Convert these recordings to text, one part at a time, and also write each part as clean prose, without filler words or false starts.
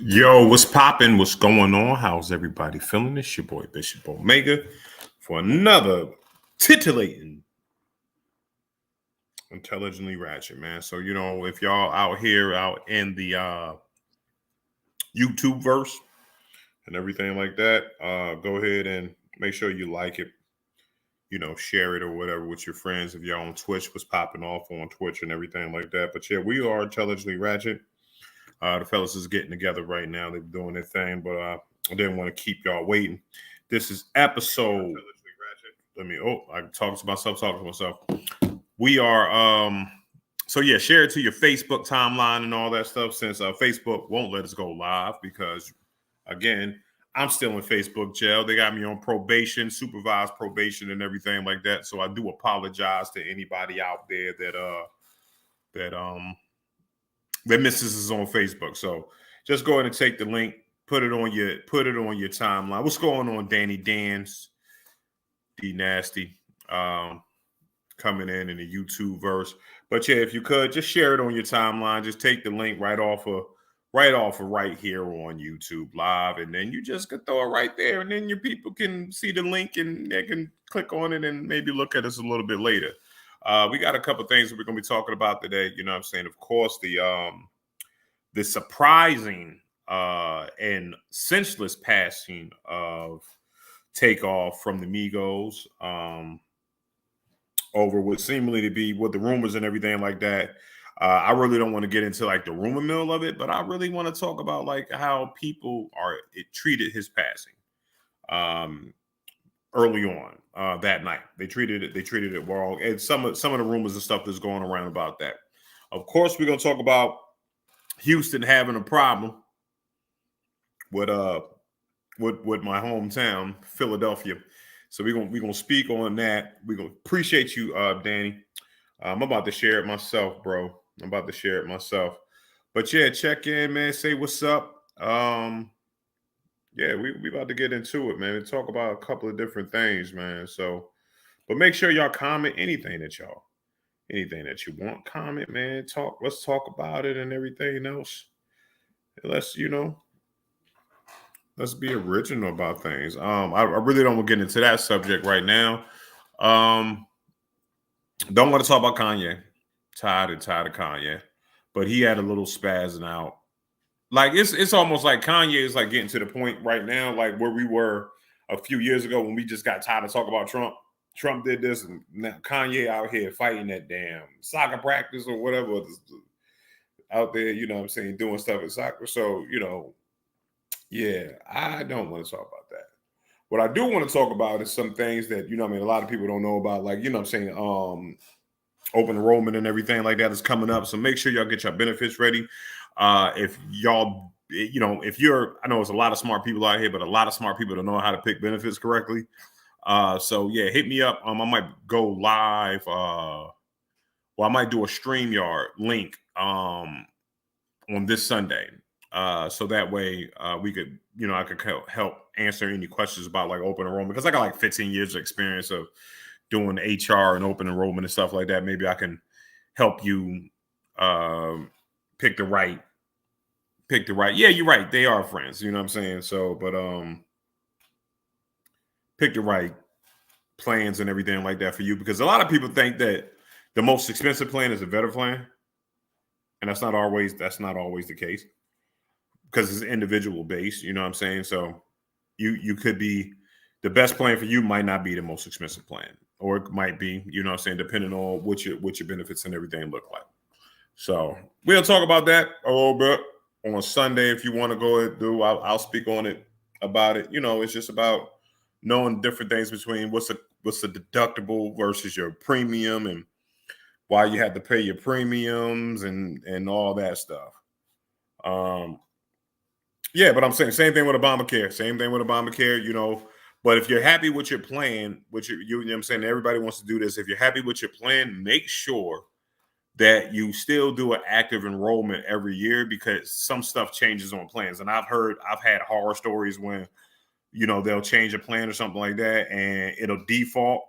Yo, what's popping? What's going on? How's everybody feeling? It's your boy Bishop Omega for another titillating, intelligently ratchet, man. So if y'all out here out in the YouTube verse and everything like that, go ahead and make sure you like it. Share it or whatever with your friends. If y'all on Twitch, what's popping off on Twitch and everything like that. But yeah, we are intelligently ratchet. The fellas is getting together right now. They're doing their thing, but I didn't want to keep y'all waiting. This is episode. I talk to myself. We are so yeah, share it to your Facebook timeline and all that stuff since Facebook won't let us go live because again, I'm still in Facebook jail. They got me on probation, supervised probation and everything like that. So I do apologize to anybody out there that misses us on Facebook. So just go ahead and take the link, put it on your timeline. What's going on, Danny Dans, D Nasty, coming in the YouTube verse. But yeah, if you could just share it on your timeline, just take the link right off of right here on YouTube Live, and then you just could throw it right there, and then your people can see the link and they can click on it and maybe look at us a little bit later. We got a couple things that we're going to be talking about today. You know what I'm saying? Of course, the surprising and senseless passing of Takeoff from the Migos over what seemingly to be what the rumors and everything like that. I really don't want to get into like the rumor mill of it, but I really want to talk about like how people treated his passing early on that night. They treated it wrong, and some of the rumors and stuff that's going around about that. Of course, we're gonna talk about Houston having a problem with my hometown, Philadelphia. So we're gonna speak on that. We're gonna appreciate you, Danny. I'm about to share it myself, bro. But yeah, check in, man. Say what's up. Yeah, we about to get into it, man. And talk about a couple of different things, man. So, but make sure y'all comment anything that you want. Comment, man. Let's talk about it and everything else. Let's let's be original about things. I really don't want to get into that subject right now. Don't want to talk about Kanye. Tired of Kanye, but he had a little spazzing out. Like it's almost like Kanye is like getting to the point right now, like where we were a few years ago when we just got tired of talking about Trump. Trump did this, and now Kanye out here fighting that damn soccer practice or whatever out there. You know what I'm saying, doing stuff at soccer. So yeah, I don't want to talk about that. What I do want to talk about is some things that a lot of people don't know about, like what I'm saying, open enrollment and everything like that is coming up. So make sure y'all get your benefits ready. If y'all, if you're, I know there's a lot of smart people out here, but a lot of smart people don't know how to pick benefits correctly. So yeah, hit me up. I might go live. I might do a StreamYard link on this Sunday. So that way we could, I could help answer any questions about like open enrollment, because I got like 15 years of experience of doing HR and open enrollment and stuff like that. Maybe I can help you pick the right. Yeah, you're right. They are friends. You know what I'm saying? So, but pick the right plans and everything like that for you, because a lot of people think that the most expensive plan is a better plan, and that's not always the case, because it's individual based. You know what I'm saying? So you could be, the best plan for you might not be the most expensive plan, or it might be, you know what I'm saying, depending on what your benefits and everything look like. So we'll talk about that a little bit on Sunday. If you want to go ahead and I'll speak on it about it. It's just about knowing different things between what's the deductible versus your premium, and why you have to pay your premiums and all that stuff. Yeah, but I'm saying same thing with Obamacare. But if you're happy with your plan, you know what I'm saying, everybody wants to do this. If you're happy with your plan, make sure that you still do an active enrollment every year, because some stuff changes on plans. And I've had horror stories when, they'll change a plan or something like that, and it'll default,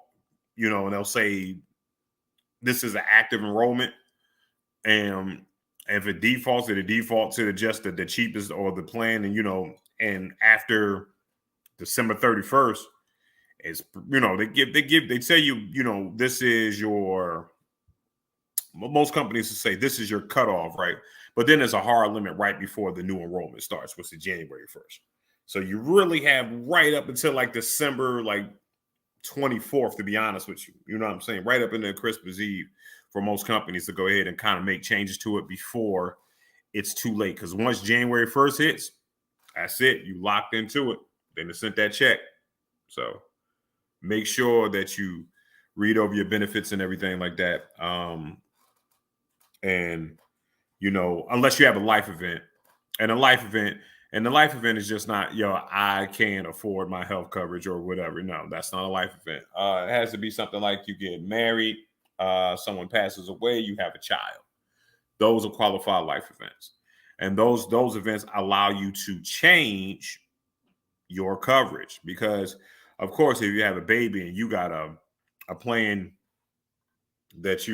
and they'll say this is an active enrollment, and If it defaults, it defaults to just the cheapest or the plan, and and after December 31st, it's they tell you, this is your, most companies will say this is your cutoff, right? But then there's a hard limit right before the new enrollment starts, which is January 1st. So you really have right up until like December 24th, to be honest with you. You know what I'm saying? Right up into Christmas Eve for most companies to go ahead and kind of make changes to it before it's too late. Because once January 1st hits, that's it. You locked into it. Then they sent that check. So make sure that you read over your benefits and everything like that. And unless you have a life event, and the life event is just not, I can't afford my health coverage or whatever. No, that's not a life event. It has to be something like you get married, someone passes away, you have a child. Those are qualified life events, and those events allow you to change your coverage, because of course, if you have a baby and you got a plan that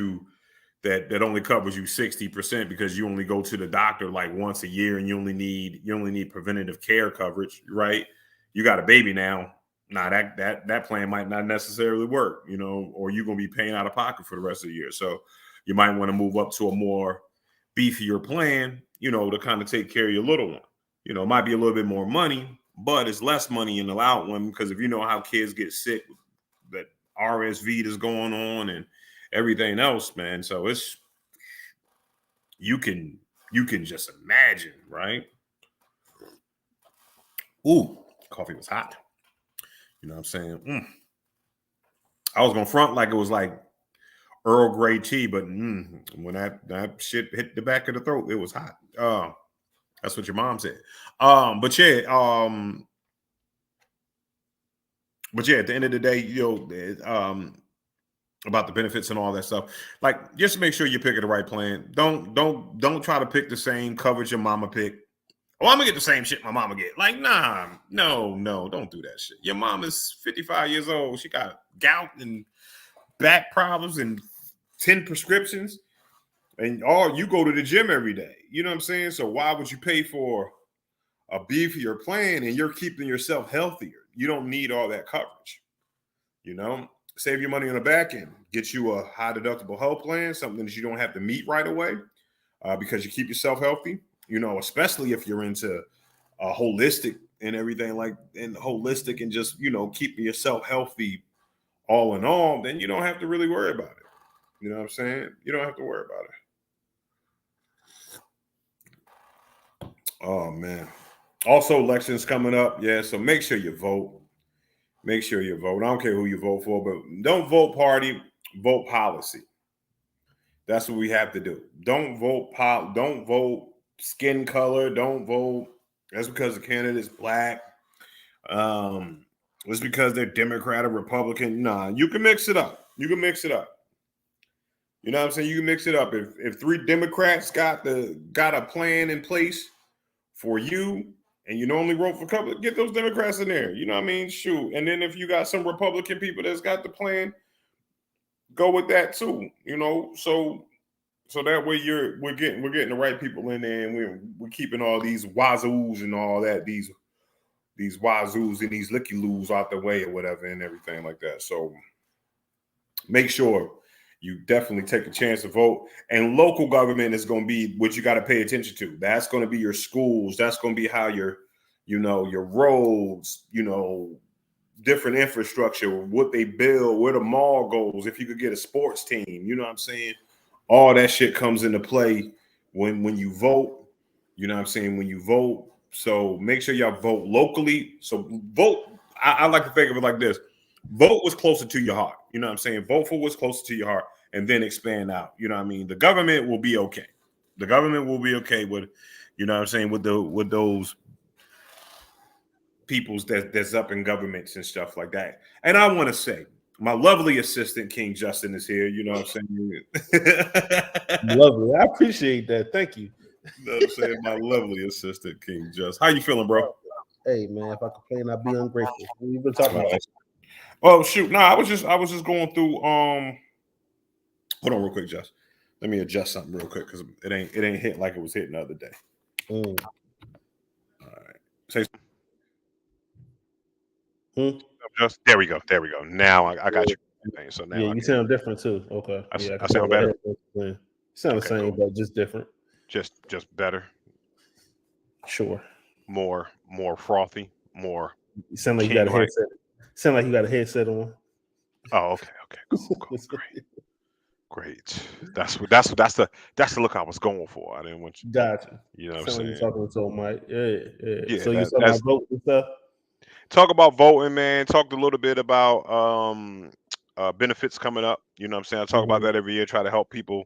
that only covers you 60% because you only go to the doctor like once a year, and you only need preventative care coverage, right? You got a baby now. Nah, that plan might not necessarily work, or you're gonna be paying out of pocket for the rest of the year. So you might want to move up to a more beefier plan, to kind of take care of your little one. It might be a little bit more money, but it's less money in the out one, because if you know how kids get sick, that RSV is going on and everything else, man. So it's, you can just imagine, right? Ooh, coffee was hot. You know what I'm saying? I was gonna front like it was like Earl Grey tea, but when that shit hit the back of the throat, it was hot. That's what your mom said. But yeah, at the end of the day, about the benefits and all that stuff, like, just make sure you're picking the right plan. Don't try to pick the same coverage your mama picked. Oh, I'm gonna get the same shit my mama get. Like, nah, no, don't do that shit. Your mom is 55 years old. She got gout and back problems and 10 prescriptions, and you go to the gym every day. You know what I'm saying? So why would you pay for a beefier plan and you're keeping yourself healthier? You don't need all that coverage. Save your money on the back end. Get you a high deductible health plan, something that you don't have to meet right away, because you keep yourself healthy. Especially if you're into holistic and everything, and holistic and just, keeping yourself healthy all in all, then you don't have to really worry about it. You know what I'm saying? You don't have to worry about it. Oh, man. Also, elections coming up. Yeah, so make sure you vote. Make sure you vote. I don't care who you vote for, but don't vote party, vote policy. That's what we have to do. Don't vote don't vote skin color. Don't vote that's because the candidate's black. It's because they're Democrat or Republican. Nah, you can mix it up. You can mix it up. You know what I'm saying? You can mix it up. If three Democrats got a plan in place for you, and you normally vote for a couple, get those Democrats in there. You know what I mean? Shoot. And then if you got some Republican people that's got the plan, go with that too. So that way we're getting the right people in there, and we're keeping all these wazoos and all that, these wazoos and these licky loos out the way or whatever and everything like that. So make sure you definitely take a chance to vote. And local government is going to be what you got to pay attention to. That's going to be your schools. That's going to be how your roads, different infrastructure, what they build, where the mall goes, if you could get a sports team, you know what I'm saying? All that shit comes into play when you vote. You know what I'm saying? When you vote. So make sure y'all vote locally. So vote. I like to think of it like this. Vote what's closer to your heart. You know what I'm saying? Vote for what's closer to your heart, and then expand out. You know what I mean? The government will be okay. The government will be okay with, you know what I'm saying, with those peoples that's up in governments and stuff like that. And I want to say, my lovely assistant King Justin is here. You know what I'm saying? Lovely. I appreciate that. Thank you. You know what I'm saying? My lovely assistant King Justin. How you feeling, bro? Hey man, if I complain, I'd be ungrateful. What you been talking about? Oh shoot. No, I was just going through hold on real quick, Justin. Let me adjust something real quick because it ain't hit like it was hitting the other day. All right. Say. Just there we go. Now I got you. So now you sound different too. Okay. I sound better. You sound the same, but just different. Just better. Sure. More frothy. More. You sound like you got a headset. Sound like you got a headset on. Oh, okay. Cool. Great. That's the look I was going for. I didn't want you. Gotcha. You know what I'm saying? You're talking to Mike. Yeah. Yeah. So you talking about voting and stuff? Talk about voting, man. Talked a little bit about benefits coming up. You know what I'm saying? I talk about that every year. Try to help people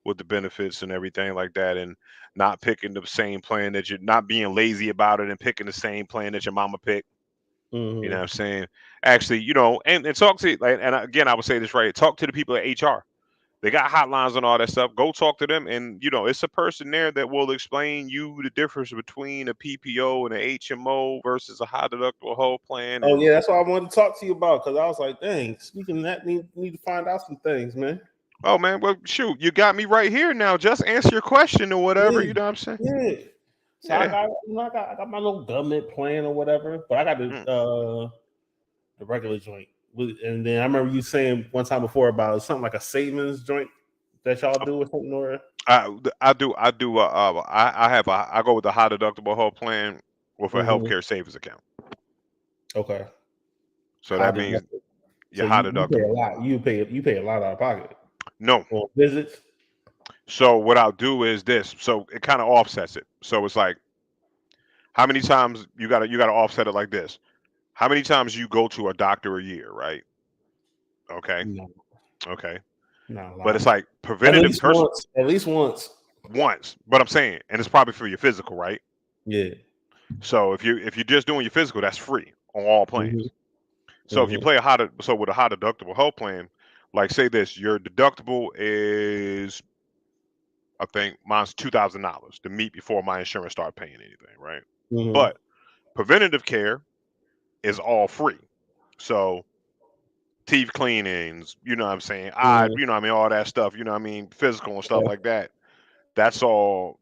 with the benefits and everything like that, and not picking the same plan that you're not being lazy about it and picking the same plan that your mama picked. You know what I'm saying? Actually, and talk to and again, I would say this right. Talk to the people at HR. They got hotlines and all that stuff. Go talk to them, and it's a person there that will explain you the difference between a PPO and an HMO versus a high deductible health plan. Oh yeah, that's what I wanted to talk to you about because I was like, dang, speaking of that, need to find out some things, man. Oh man, well shoot, you got me right here now. Just answer your question or whatever. Yeah. You know what I'm saying? Yeah. So I got my little government plan or whatever, but I got the regular joint. And then I remember you saying one time before about something like a savings joint that y'all do or something. Or I do. I go with the high deductible health plan with a healthcare savings account. Okay. So that means high deductible. You pay a lot out of pocket. No. For visits. So what I'll do is this. So it kind of offsets it. So it's like, how many times you gotta offset it like this? How many times you go to a doctor a year, right? Okay. No. Okay. No, but it's like preventative. At least once. But I'm saying, and it's probably for your physical, right? Yeah. So if you're just doing your physical, that's free on all plans. So if you play with a high deductible health plan, like say this, your deductible is, I think mine's $2,000 to meet before my insurance start paying anything, right? But preventative care is all free. So teeth cleanings, you know what I'm saying? All that stuff, physical and stuff like that. That's all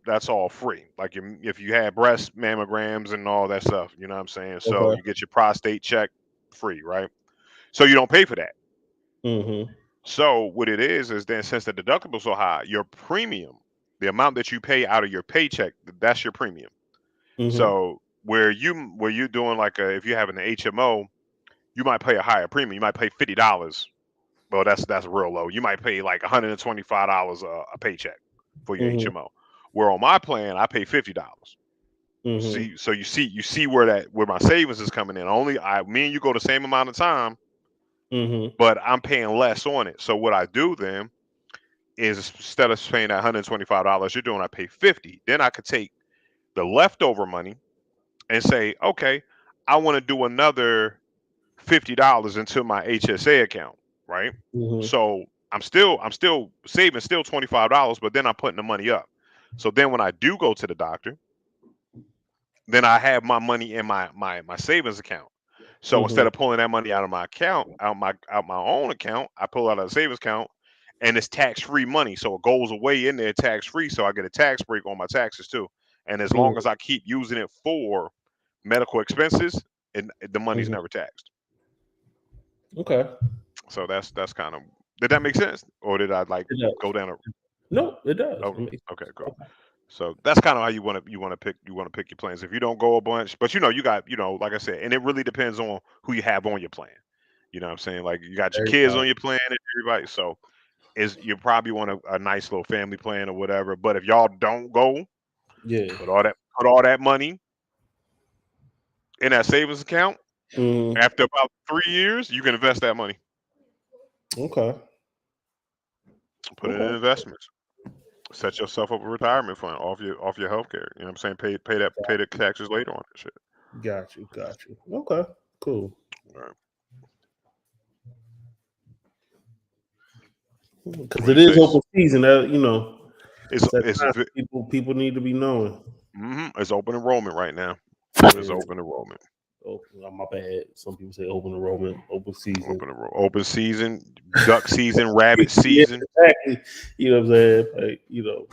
free. Like if you had breast mammograms and all that stuff, you know what I'm saying? So you get your prostate check free, right? So you don't pay for that. So what it is then, since the deductible is so high, your premium, the amount that you pay out of your paycheck, that's your premium. So where you're doing like if you're having an HMO, you might pay a higher premium. You might pay $50. Well, that's real low. You might pay like $125 a paycheck for your HMO. Where on my plan, I pay $50. See, so you see where my savings is coming in. Me and you go the same amount of time, but I'm paying less on it. So what I do then is, instead of paying that $125, I pay $50. Then I could take the leftover money and say, okay, I want to do another $50 into my HSA account, right? So I'm still saving $25, but then I'm putting the money up. So then when I do go to the doctor, then I have my money in my savings account. So instead of pulling that money out of my account, out my own account, I pull out of the savings account, and it's tax-free money. So it goes away in there tax-free. So I get a tax break on my taxes too. And as long as I keep using it for medical expenses, and the money's never taxed. Okay. So that's kind of, did that make sense? Or did I go down a No, it does. Oh, okay, cool. So that's kind of how you want to pick your plans. If you don't go a bunch, but you got, like I said, and it really depends on who you have on your plan. You know what I'm saying? Like you got your kids on your plan and everybody. So you probably want a nice little family plan or whatever. But if y'all don't go, put all that money in that savings account. After about 3 years, you can invest that money. Okay. Put it in investments. Set yourself up a retirement fund off your healthcare. You know what I'm saying? Pay the taxes later on that shit. Got you. Okay, cool. All right. Because it is open season, people need to be knowing. It's open enrollment right now. It's open enrollment. Oh, my bad. Some people say open enrollment, open season. Open season, duck season, rabbit season. Yeah, exactly. You know what I'm saying? Like, you know,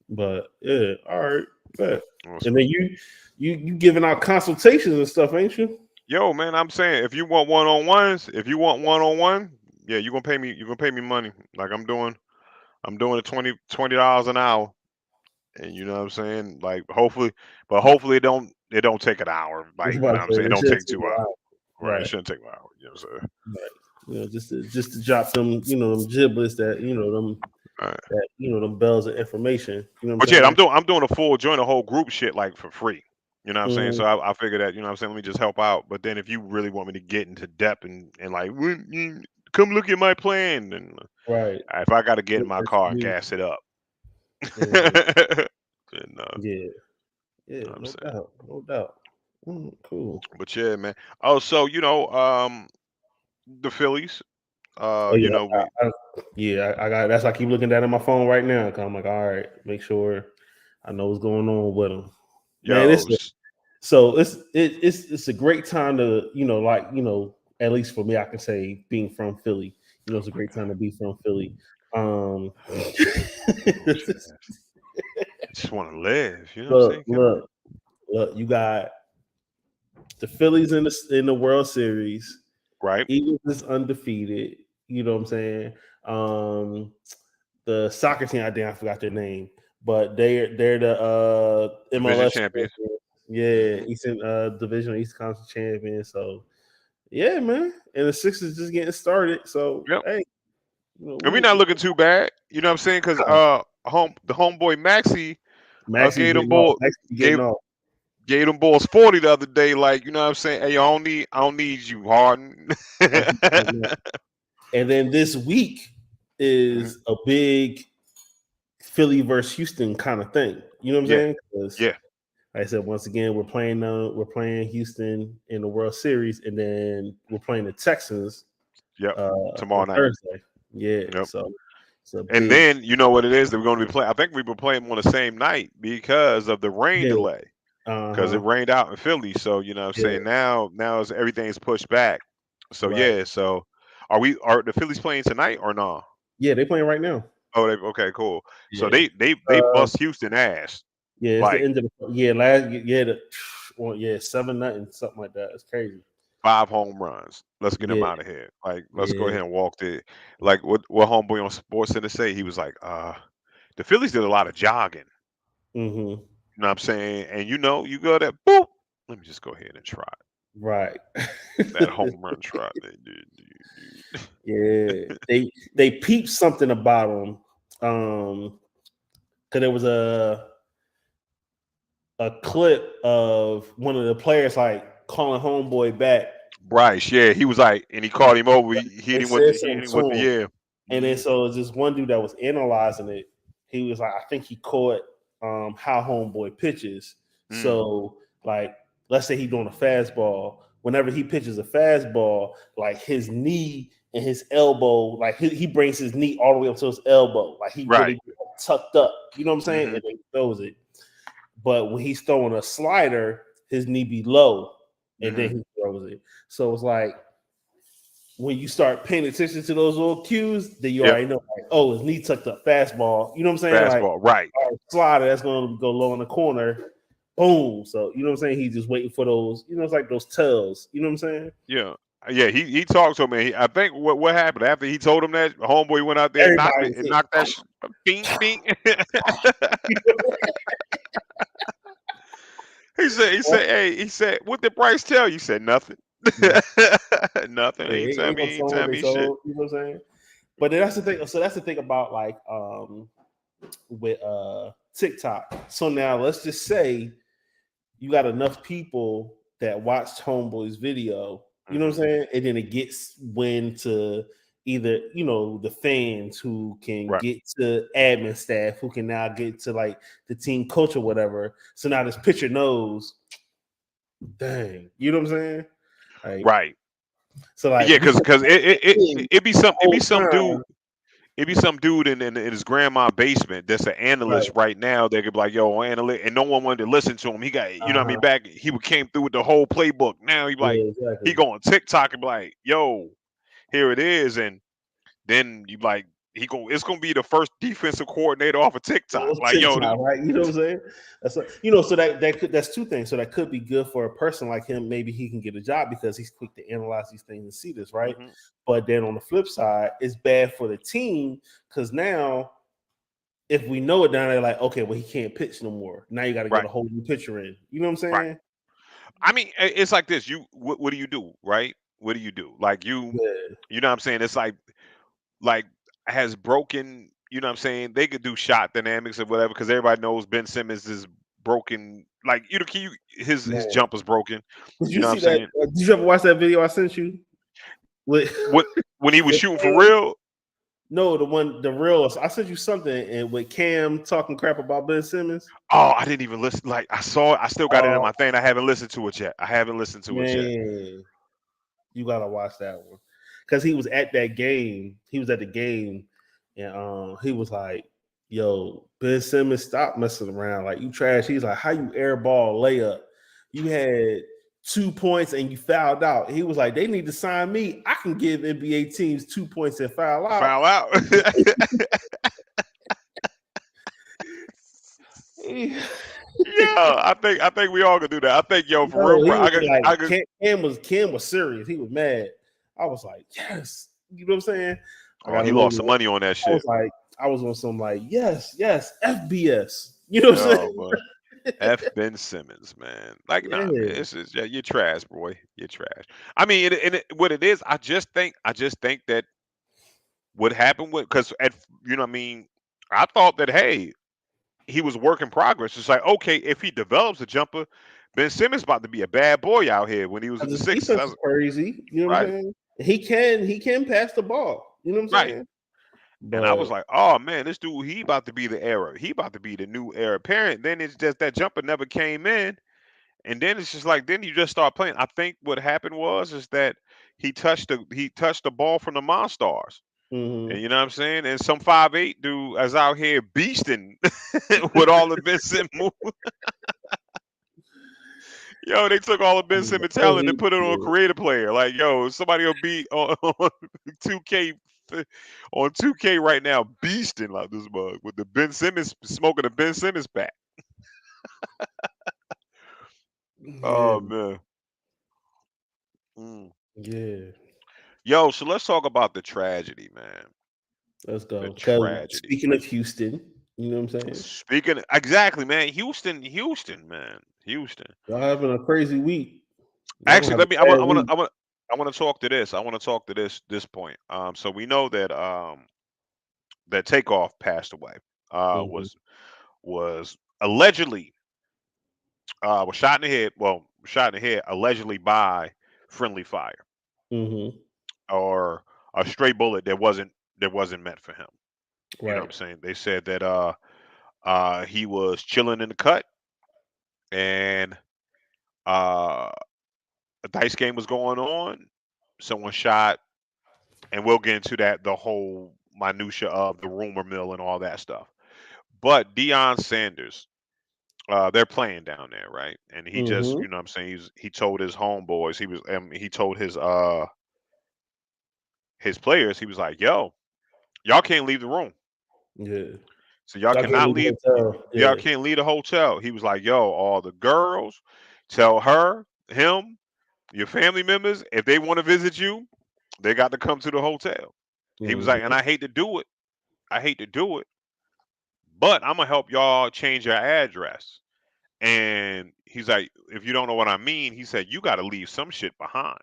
but yeah, all right. Bet. And then you giving out consultations and stuff, ain't you? Yo, man, I'm saying if you want one-on-ones, yeah, you're gonna pay me money. Like I'm doing it $20 an hour. And you know what I'm saying? Like hopefully it don't take an hour. Like, you know what I'm saying? It don't take 2 hours. Right. It shouldn't take an hour. You know what I'm saying? Right. You know, just to drop them, you know, them giblets that, you know, them that, you know, them bells of information. You know what I'm saying? Yeah, I'm doing a full join a whole group shit like for free. You know what I'm saying? So I figured that, you know what I'm saying, let me just help out. But then if you really want me to get into depth and like come look at my plan, and right. If I gotta get in my car and gas it up. And, yeah, no doubt. Cool. But yeah, man. Oh, so you know, the Phillies. Oh You yeah, know, I got. That's why I keep looking down at my phone right now. Cause I'm like, all right, make sure I know what's going on with them. Man, it's a great time to, you know, like, you know, at least for me, I can say being from Philly, you know, it's a great time to be from Philly. Just want to live. You know what I'm saying? Look, you got the Phillies in the World Series. Right. Eagles is undefeated. You know what I'm saying? The soccer team, I forgot their name, but they're the MLS champions. Yeah, Eastern Division, East Conference champion. So yeah, man. And the Sixers just getting started. So hey, you know, and we're not looking too bad. You know what I'm saying? Because the homeboy Maxie gave them boys 40 the other day. Like, you know what I'm saying? Hey, I don't need you, Harden. And then this week is a big Philly versus Houston kind of thing. You know what I'm saying? Yeah. Like I said, once again, we're playing Houston in the World Series, and then we're playing the Texans. Tomorrow night. Thursday. Yeah. Yep. So and then you know what it is that we're going to be playing. I think we've been playing on the same night because of the rain delay. Because it rained out in Philly, so you know what I'm saying, now everything's pushed back. So so are the Phillies playing tonight or no? Yeah, they playing right now. Oh, okay, cool. So they bust Houston ass. Yeah, it's the end of the 7-0, something like that. It's crazy. 5 home runs. Let's get them out of here. Like, let's go ahead and walk it. Like what homeboy on Sports Center say, he was like, the Phillies did a lot of jogging. Mm-hmm. You know what I'm saying? And you know, you go there, boop. Let me just go ahead and try it. Right. That home run try they did. Yeah. they peeped something about them. Because there was a clip of one of the players like calling homeboy back. Bryce, yeah. He was like, and he called him over. He hit him with the And then so this one dude that was analyzing it, he was like, I think he caught how homeboy pitches. So like, let's say he's doing a fastball. Whenever he pitches a fastball, like his knee and his elbow, like he brings his knee all the way up to his elbow, like he really tucked up. You know what I'm saying? And then he throws it. But when he's throwing a slider, his knee be low, and then he throws it. So it's like, when you start paying attention to those little cues, then you already know, like, oh, his knee tucked up, fastball. You know what I'm saying? Fastball, like, right. Slider, that's going to go low in the corner. Boom. So, you know what I'm saying? He's just waiting for those, you know, it's like those tells. You know what I'm saying? Yeah. Yeah, he talked to him, man. I think what happened after he told him that, homeboy went out there and knocked that bing, bing. He said, what did Bryce tell you? He said nothing. Nothing. Yeah, He tell me shit. You know what I'm saying? But that's the thing. So that's the thing about like with TikTok. So now let's just say you got enough people that watched Homeboy's video, you know what I'm saying? And then it gets wind to either, you know, the fans who can get to admin staff, who can now get to like the team coach or whatever. So now this pitcher knows, dang, you know what I'm saying? Like, right. So like, yeah, because it be some dude. It be some dude in his grandma basement that's an analyst right now. They could be like, yo, analyst, and no one wanted to listen to him. He got, you know what I mean, back he came through with the whole playbook. Now he like, he go on TikTok and be like, yo, here it is, and then you like it's gonna be the first defensive coordinator off of TikTok. Like, yo, right? You know what I'm saying? That's so that's two things. So that could be good for a person like him. Maybe he can get a job because he's quick to analyze these things and see this, right? Mm-hmm. But then on the flip side, it's bad for the team because now if we know it down there, like, okay, well, he can't pitch no more. Now you got to get a whole new pitcher in. You know what I'm saying? Right. I mean, it's like this. What do you do, right? What do you do? Like you know what I'm saying? It's like has broken, you know what I'm saying? They could do shot dynamics or whatever because everybody knows Ben Simmons is broken. Like his jump was broken. Did you see that? Did you ever watch that video I sent you? When he was shooting for real? No, the real. I sent you something and with Cam talking crap about Ben Simmons. Oh, I didn't even listen. Like I saw it. I still got it in my thing. I haven't listened to it yet. You gotta watch that one because he was at that game. He was at the game, and he was like, "Yo, Ben Simmons, stop messing around. Like you trash." He's like, "How you airball layup? You had 2 points and you fouled out." He was like, "They need to sign me. I can give NBA teams 2 points and foul out." Foul out. Yeah, I think we all could do that. I think for real, Cam was serious. He was mad. I was like, yes, you know what I'm saying? He lost some money on that shit. I was on some like, yes, FBS. You know what I'm saying? Boy. F Ben Simmons, man. Like, nah, man, it's just, you're trash, boy. You're trash. I mean, what it is, I just think that what happened because you know what I mean, I thought that he was work in progress. It's like, okay, if he develops a jumper, Ben Simmons about to be a bad boy out here when he was in the Sixers. That's crazy. You know what I'm saying? He can pass the ball. You know what I'm saying? But, and I was like, oh man, this dude, he about to be the era. He about to be the new heir apparent. Then it's just that jumper never came in. And then it's just like, then you just start playing. I think what happened is that he touched the ball from the Monstars. Mm-hmm. And you know what I'm saying? And some 5'8" dude is out here beasting with all the Ben Simmons moves. Yo, they took all the Ben Simmons talent and put it on a creative player. Like, yo, somebody will be on 2K on 2K right now, beasting like this bug with the Ben Simmons smoking the Ben Simmons pack. Oh man. Yeah. Yo, so let's talk about the tragedy, man. Let's go. Speaking of Houston, you know what I'm saying? Exactly, man. Houston, man. Houston. Y'all having a crazy week. Actually, I want to talk to this. I want to talk to this point. So we know that that Takeoff passed away. Was allegedly was shot in the head. Well, shot in the head allegedly by friendly fire, or a stray bullet that wasn't meant for him. You know what I'm saying? They said that he was chilling in the cut, and a dice game was going on. Someone shot, and we'll get into the whole minutia of the rumor mill and all that stuff. But Deion Sanders, they're playing down there, right? And he just, you know what I'm saying, he told his homeboys, he told his players, he was like, yo, y'all can't leave the room. Yeah. So y'all cannot leave. Y'all can't leave the hotel. He was like, yo, all the girls, tell him, your family members, if they want to visit you, they got to come to the hotel. He was like, and I hate to do it. But I'm going to help y'all change your address. And he's like, if you don't know what I mean, he said, you got to leave some shit behind.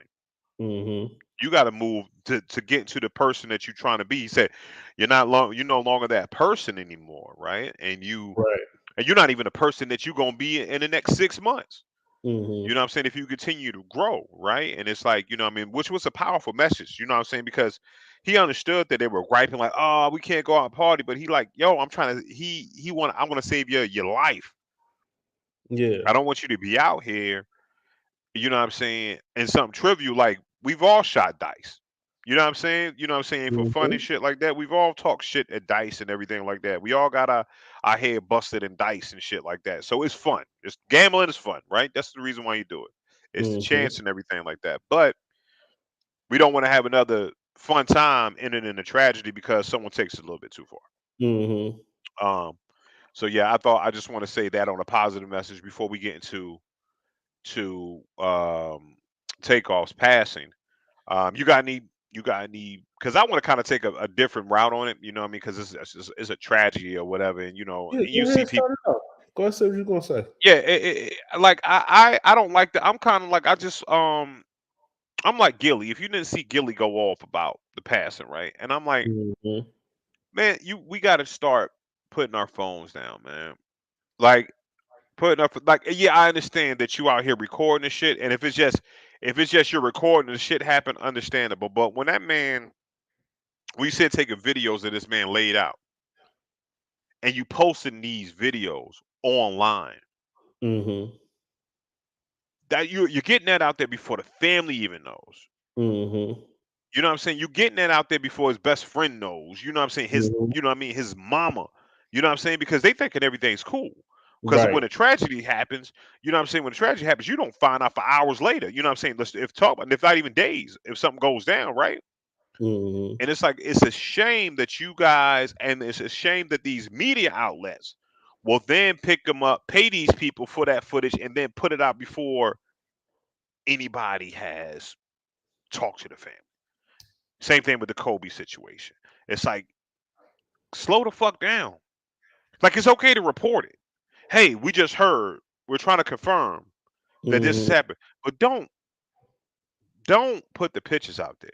You got to move to get to the person that you're trying to be. He said, you're no longer that person anymore, right? And you're not even a person that you're going to be in the next 6 months. You know what I'm saying? If you continue to grow, right? And it's like, you know what I mean? Which was a powerful message, you know what I'm saying? Because he understood that they were griping like, oh, we can't go out and party. But he like, yo, I'm trying to, I want to save your life. Yeah. I don't want you to be out here, you know what I'm saying? And something trivial, like we've all shot dice. You know what I'm saying? You know what I'm saying? For fun and shit like that. We've all talked shit at dice and everything like that. We all got our head busted in dice and shit like that. So it's fun. It's gambling is fun, right? That's the reason why you do it. It's the chance and everything like that. But we don't want to have another fun time ending in a tragedy because someone takes it a little bit too far. So yeah, I just want to say that on a positive message before we get into Takeoff's passing. You got any because I want to kind of take a different route on it, you know what I mean? Because it's a tragedy or whatever, and Yeah, you go see ahead, people. start it out. Go ahead, say what you're gonna say. Yeah, like I don't like that. I'm kind of like I'm like Gilly. If you didn't see Gilly go off about the passing, right? And I'm like, man, we got to start putting our phones down, man. Like putting up, like, yeah, I understand that you out here recording the shit, and if it's just you're recording the shit happen, understandable. But when that man, we said taking videos of this man laid out, and you posting these videos online, that you're getting that out there before the family even knows. You know what I'm saying? You're getting that out there before his best friend knows. You know what I'm saying? You know what I mean? His mama. You know what I'm saying? Because they thinking everything's cool. Because when a tragedy happens, you know what I'm saying? When a tragedy happens, you don't find out for hours later. You know what I'm saying? If not even days, if something goes down, right? And it's like it's a shame that you guys, and it's a shame that these media outlets will then pick them up, pay these people for that footage, and then put it out before anybody has talked to the family. Same thing with the Kobe situation. It's like, slow the fuck down. Like, it's okay to report it. Hey, we just heard. We're trying to confirm that this has happened. But don't put the pictures out there.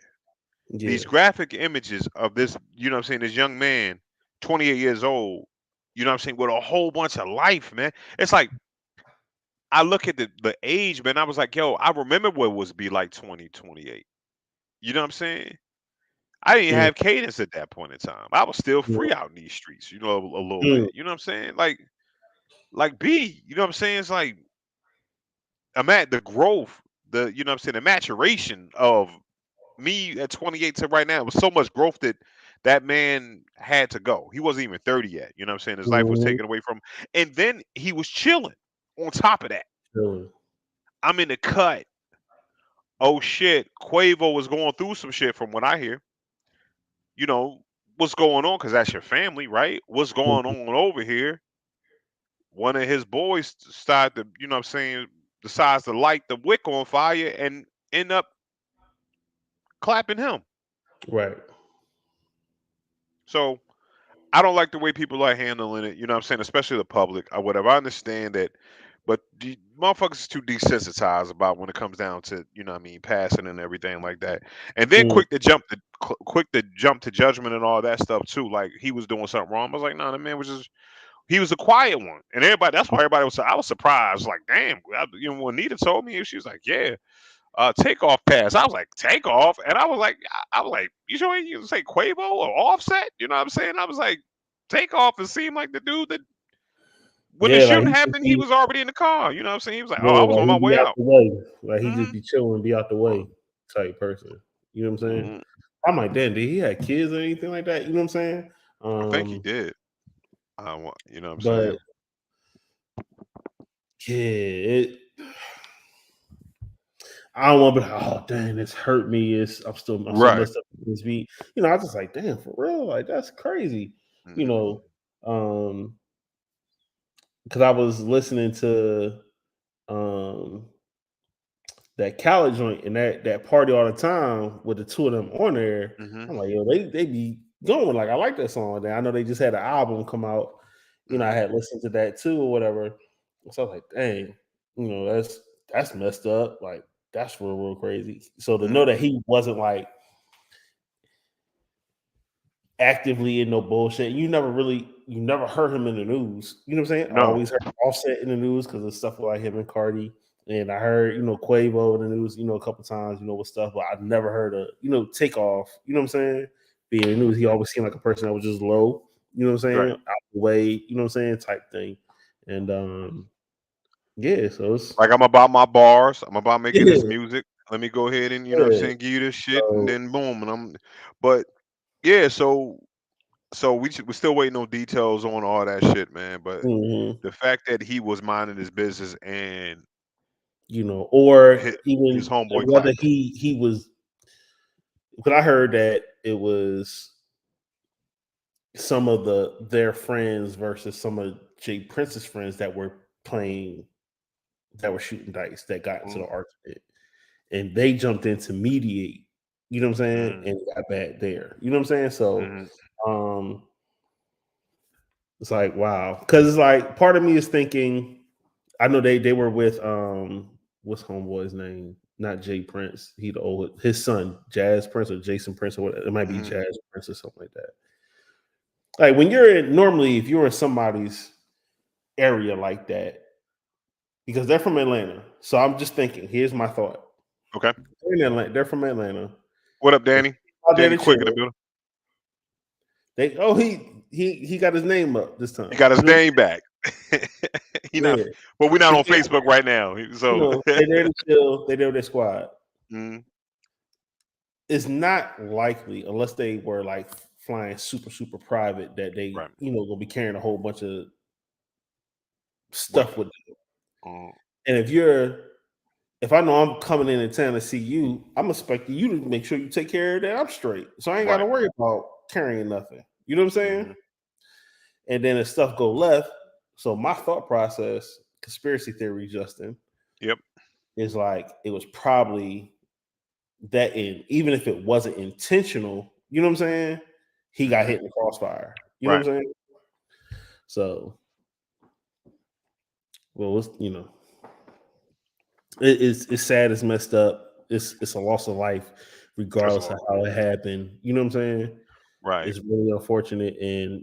These graphic images of this, you know what I'm saying, this young man, 28 years old, you know what I'm saying, with a whole bunch of life, man. It's like, I look at the age, man. I was like, yo, I remember what it was be like 28. You know what I'm saying? I didn't have cadence at that point in time. I was still free out in these streets, you know, a little bit. You know what I'm saying? Like B, you know what I'm saying? It's like I'm at the growth, you know what I'm saying, the maturation of me at 28 to right now. It was so much growth that man had to go. He wasn't even 30 yet. You know what I'm saying? His life was taken away from him. And then he was chilling on top of that. I'm in the cut. Oh shit, Quavo was going through some shit from what I hear. You know, what's going on? Because that's your family, right? What's going on over here? One of his boys decided to, you know what I'm saying, decides to light the wick on fire and end up clapping him. Right. So I don't like the way people are handling it, you know what I'm saying, especially the public or whatever. I understand that, but the motherfuckers is too desensitized about when it comes down to, you know what I mean, passing and everything like that. And then quick to jump to judgment and all that stuff too. Like he was doing something wrong. I was like, no, the man was just he was a quiet one. And everybody, that's why everybody was, I was surprised. Like, damn, you know, when Nita told me, she was like, yeah, Takeoff pass. I was like, Takeoff? And I was like, you sure you say Quavo or Offset? You know what I'm saying? I was like, Takeoff, it seemed like the dude that when the Like shooting happened, he was already in the car. You know what I'm saying? He was like, oh, I was like on my he be way out out. the way. Like he just be chilling, be out the way type person. You know what I'm saying? I'm like, damn, did he have kids or anything like that? You know what I'm saying? I think he did. You know what I'm But saying? yeah, I don't want to be like, oh dang, this hurt me. I'm still messed up in this beat. You know, I was just like, damn, for real, like that's crazy. You know, because I was listening to that Khaled joint and that party all the time with the two of them on there. I'm like, yo, they be going. Like, I like that song. I know they just had an album come out. You know, I had listened to that too or whatever. So I was like, dang, you know, that's messed up. Like, that's real crazy. So to know that he wasn't like actively in no bullshit, you never heard him in the news. You know what I'm saying? I No. always heard Offset in the news because of stuff like him and Cardi. And I heard, you know, Quavo in the news, you know, a couple times, you know, with stuff, but I've never heard of, you know, Takeoff, you know what I'm saying? Being in the news, he always seemed like a person that was just low, you know what I'm saying? Out the way, you know what I'm saying? Type thing. And yeah, so it's like I'm about my bars, I'm about making this music. Let me go ahead and, you know what I'm saying, give you this shit, and So, then boom, but yeah, so we're still waiting on details on all that shit, man. But mhm, the fact that he was minding his business and or his even homeboy whether clapped him. he was, but I heard that it was some of their friends versus some of Jay Prince's friends that were shooting dice that got into the Mm, argument, and they jumped in to mediate. You know what I'm saying? mm, And it got bad there. You know what I'm saying? So, mhm, um, it's like wow, because it's like part of me is thinking. I know they were with what's homeboy's name? Not Jay Prince. He the old his son Jazz Prince or Jason Prince or what? It might be mhm. Jazz Prince or something like that. Like when you're normally if you're in somebody's area like that, because they're from Atlanta. So I'm just thinking. Here's my thought. Okay. They're in Atlanta. They're from Atlanta. What up, They Danny? out there Danny to Quick in the chill. building. He got his name up this He time. got his You know, name back. He yeah. not, but we're not They on there, Facebook right now. So, they there to chill. They there with their squad. mm, It's not likely unless they were like flying super private that they right, gonna be carrying a whole bunch of with stuff them. with them. Mm, And if I know I'm coming in town to see you, I'm expecting you to make sure you take care of that. I'm straight, so I ain't got to right. worry about carrying nothing. You know what I'm saying? Hmm. And then if stuff go left, so my thought process, conspiracy theory, Justin, Yep. is like it was probably that even if it wasn't intentional, you know what I'm saying? He got Hmm. hit in the crossfire. You know Right. what I'm saying? So, well, it's sad, it's messed up. It's a loss of life, That's regardless of all. how it happened. You know what I'm saying? Right. It's really unfortunate, and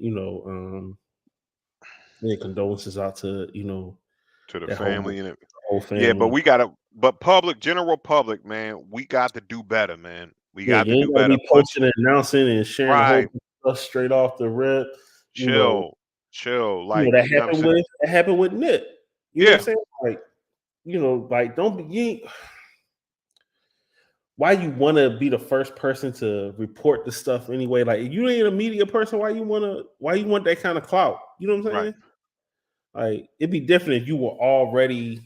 yeah, condolences out to To the that whole family and it. whole Yeah, but family. we gotta. But general public, man, we got to do better, man. We Yeah, got you to do ain't gotta better. be posting and announcing and sharing the whole Right. stuff straight off the rip. You know, Chill. Chill. Like, that you know what I'm saying? happened with Nip. You know what I'm Yeah. saying? Like, like don't be why you want to be the first person to report the stuff anyway? Like, you ain't a media person. Why you want that kind of clout? You know what I'm Right. saying? Like, it'd be different if you were already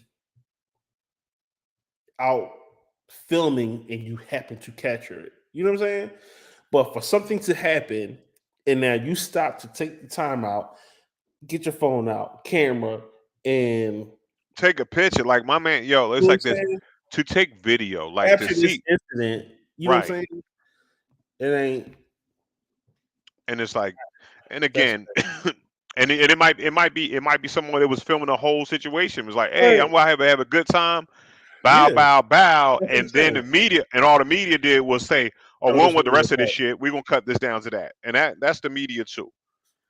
out filming and you happen to capture it. You know what I'm saying? But for something to happen and now you stop to take the time out, get your phone out, camera, and Take a picture. Like my man, yo, you it's know what I'm like this saying? to take video, like to Capture this see. incident. You know what I'm Right. saying? It ain't And it's like, and that's again, and it might be someone that was filming the whole situation. It was like, hey, right. I'm gonna have a good time. Bow, Yeah, bow, bow. that's what I'm And then saying. the media and all the media did was say, oh, we Throw don't this want the video rest of this back. shit. We're gonna cut this down to that. And that's the media too.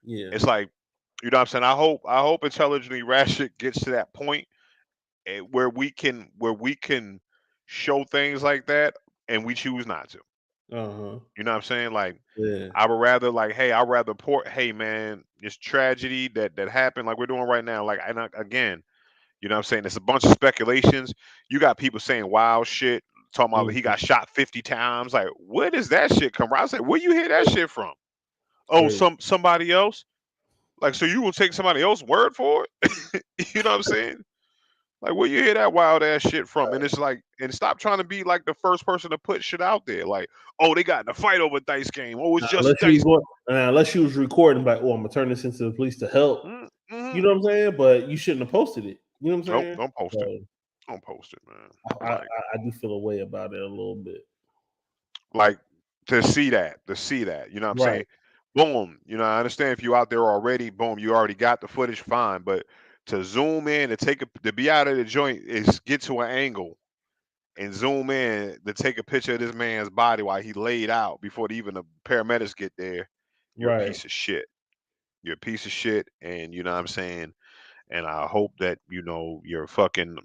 Yeah. It's like, you know what I'm saying? I hope Intelligently Ratchet gets to that point where we can show things like that and we choose not to. Uh-huh. You know what I'm saying? Like Yeah. I would rather like, hey, I'd rather report, hey man, this tragedy that happened like we're doing right now. Like again, you know what I'm saying? It's a bunch of speculations. You got people saying wild shit, talking about he Mhm. got shot 50 times. Like, where does that shit come from? I say, where you hear that shit from? Oh, Right. somebody else? Like, so you will take somebody else's word for it? You know what I'm saying? Like, where you hear that wild ass shit from? And it's like, and stop trying to be like the first person to put shit out there. Like, oh, they got in a fight over dice game. Oh, it's just Unless you dice. was unless you was recording, like, oh, I'm gonna turn this into the police to help. Mm-hmm. You know what I'm saying? But you shouldn't have posted it. You know what I'm Nope, saying? don't post it. So Don't post it, man. I, I, Like, I do feel a way about it a little bit. like to see that, you know what I'm Right. saying? Boom, I understand if you out there already, boom, you already got the footage, fine. But to zoom in to to be out of the joint is get to an angle and zoom in to take a picture of this man's body while he laid out before even the paramedics get there. You're a Right. piece of shit. You're a piece of shit, and you know what I'm saying? And I hope that you're fucking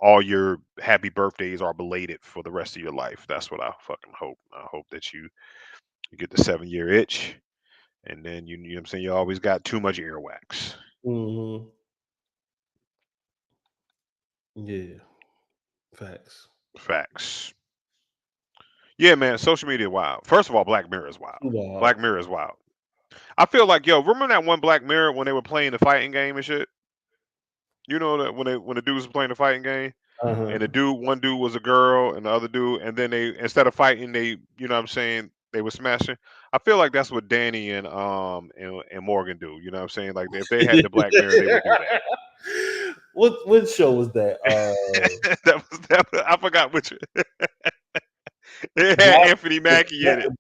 all your happy birthdays are belated for the rest of your life. That's what I fucking hope. I hope that you get the 7-year itch, and then you know what I'm saying, you always got too much earwax. Hmm. Yeah. Facts. Facts. Yeah, man. Social media wild. First of all, Black Mirror is wild. Wow. Black Mirror is wild. I feel like, yo, remember that one Black Mirror when they were playing the fighting game and shit? You know that when the dudes were playing the fighting game, and one dude was a girl and the other dude, and then they, instead of fighting, they, you know what I'm saying, they were smashing. I feel like that's what Danny and Morgan do. You know what I'm saying? Like if they had the Black Mirror, they would do that. What show was that? I forgot which. It had Anthony Mackie in it.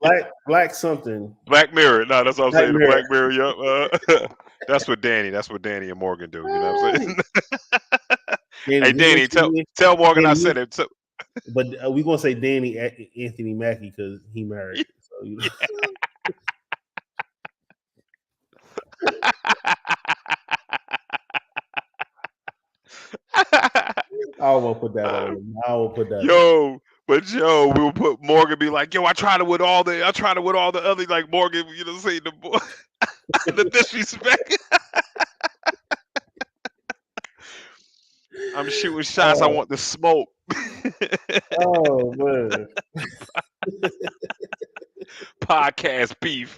Black something. Black Mirror. No, that's what I'm Black saying. Mirror. The Black Mirror. Yup. That's what Danny and Morgan do. You know what I'm saying? Hey, Danny, tell Morgan Danny, I said it. But we gonna say Danny Anthony Mackie because he married. So you know. I won't put that on him. I will put that. Yo, we will put Morgan be like, yo, I tried it with all the other, like Morgan, you know, say the boy, the disrespect. I'm shooting shots. I want the smoke. Oh man. Podcast beef.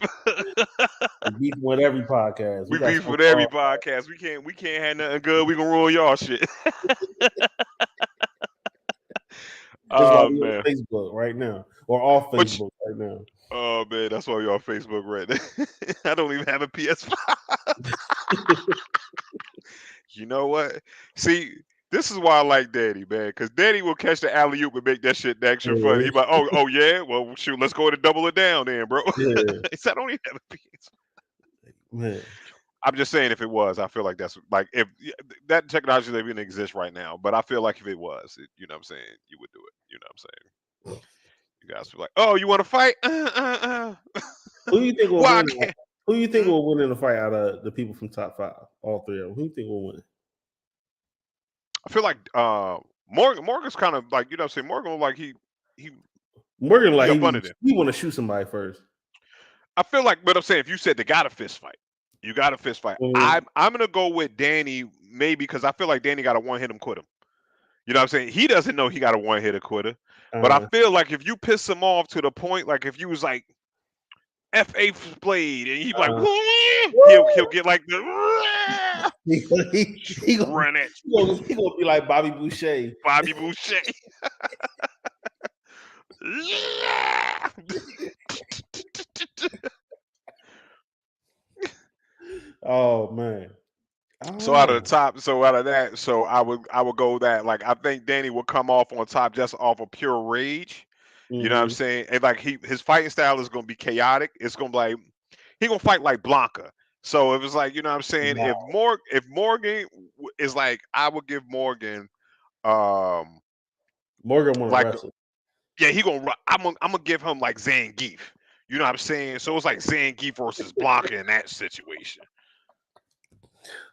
We beef with every podcast. We beef with every podcast. We can't have nothing good. We gonna ruin y'all shit. That's why we on Facebook right now, or off Facebook right now. Oh man, that's why we on Facebook right now. I don't even have a PS5. You know what? See, this is why I like Daddy, man, because Daddy will catch the alley oop and make that shit extra funny. He's like, oh yeah, well shoot, let's go ahead and double it down, then, bro. Yeah. He said, I don't even have a PS5. Man. I'm just saying, if it was, I feel like that's like if that technology doesn't even exist right now. But I feel like if it was, you know what I'm saying, you would do it. You know what I'm saying? You guys be like, oh, you want to fight? Who you think will win? Who you think will win in the fight out of the people from top 5? All 3 of them. Who you think will win? I feel like Morgan's kind of like, you know what I'm saying. Morgan like he want to shoot somebody first. I feel like, but I'm saying if you said they got a fist fight. You got a fist fight. I'm gonna go with Danny, maybe because I feel like Danny got a one hit him quit him. You know what I'm saying? He doesn't know he got a one hitter quitter. But I feel like if you piss him off to the point, like if you was like F8 blade and he's like he'll get like the he gonna be like Bobby Boucher. Bobby Boucher. Oh man. So out of that, I would go that. Like I think Danny will come off on top just off of pure rage. You know what I'm saying? And like his fighting style is gonna be chaotic. It's gonna be like he gonna fight like Blanca. So if it's like, you know what I'm saying, if Morgan is like, I would give Morgan Morgan wanna like wrestle. Yeah, I'm gonna give him like Zangief. You know what I'm saying? So it's like Zangief versus Blanca in that situation.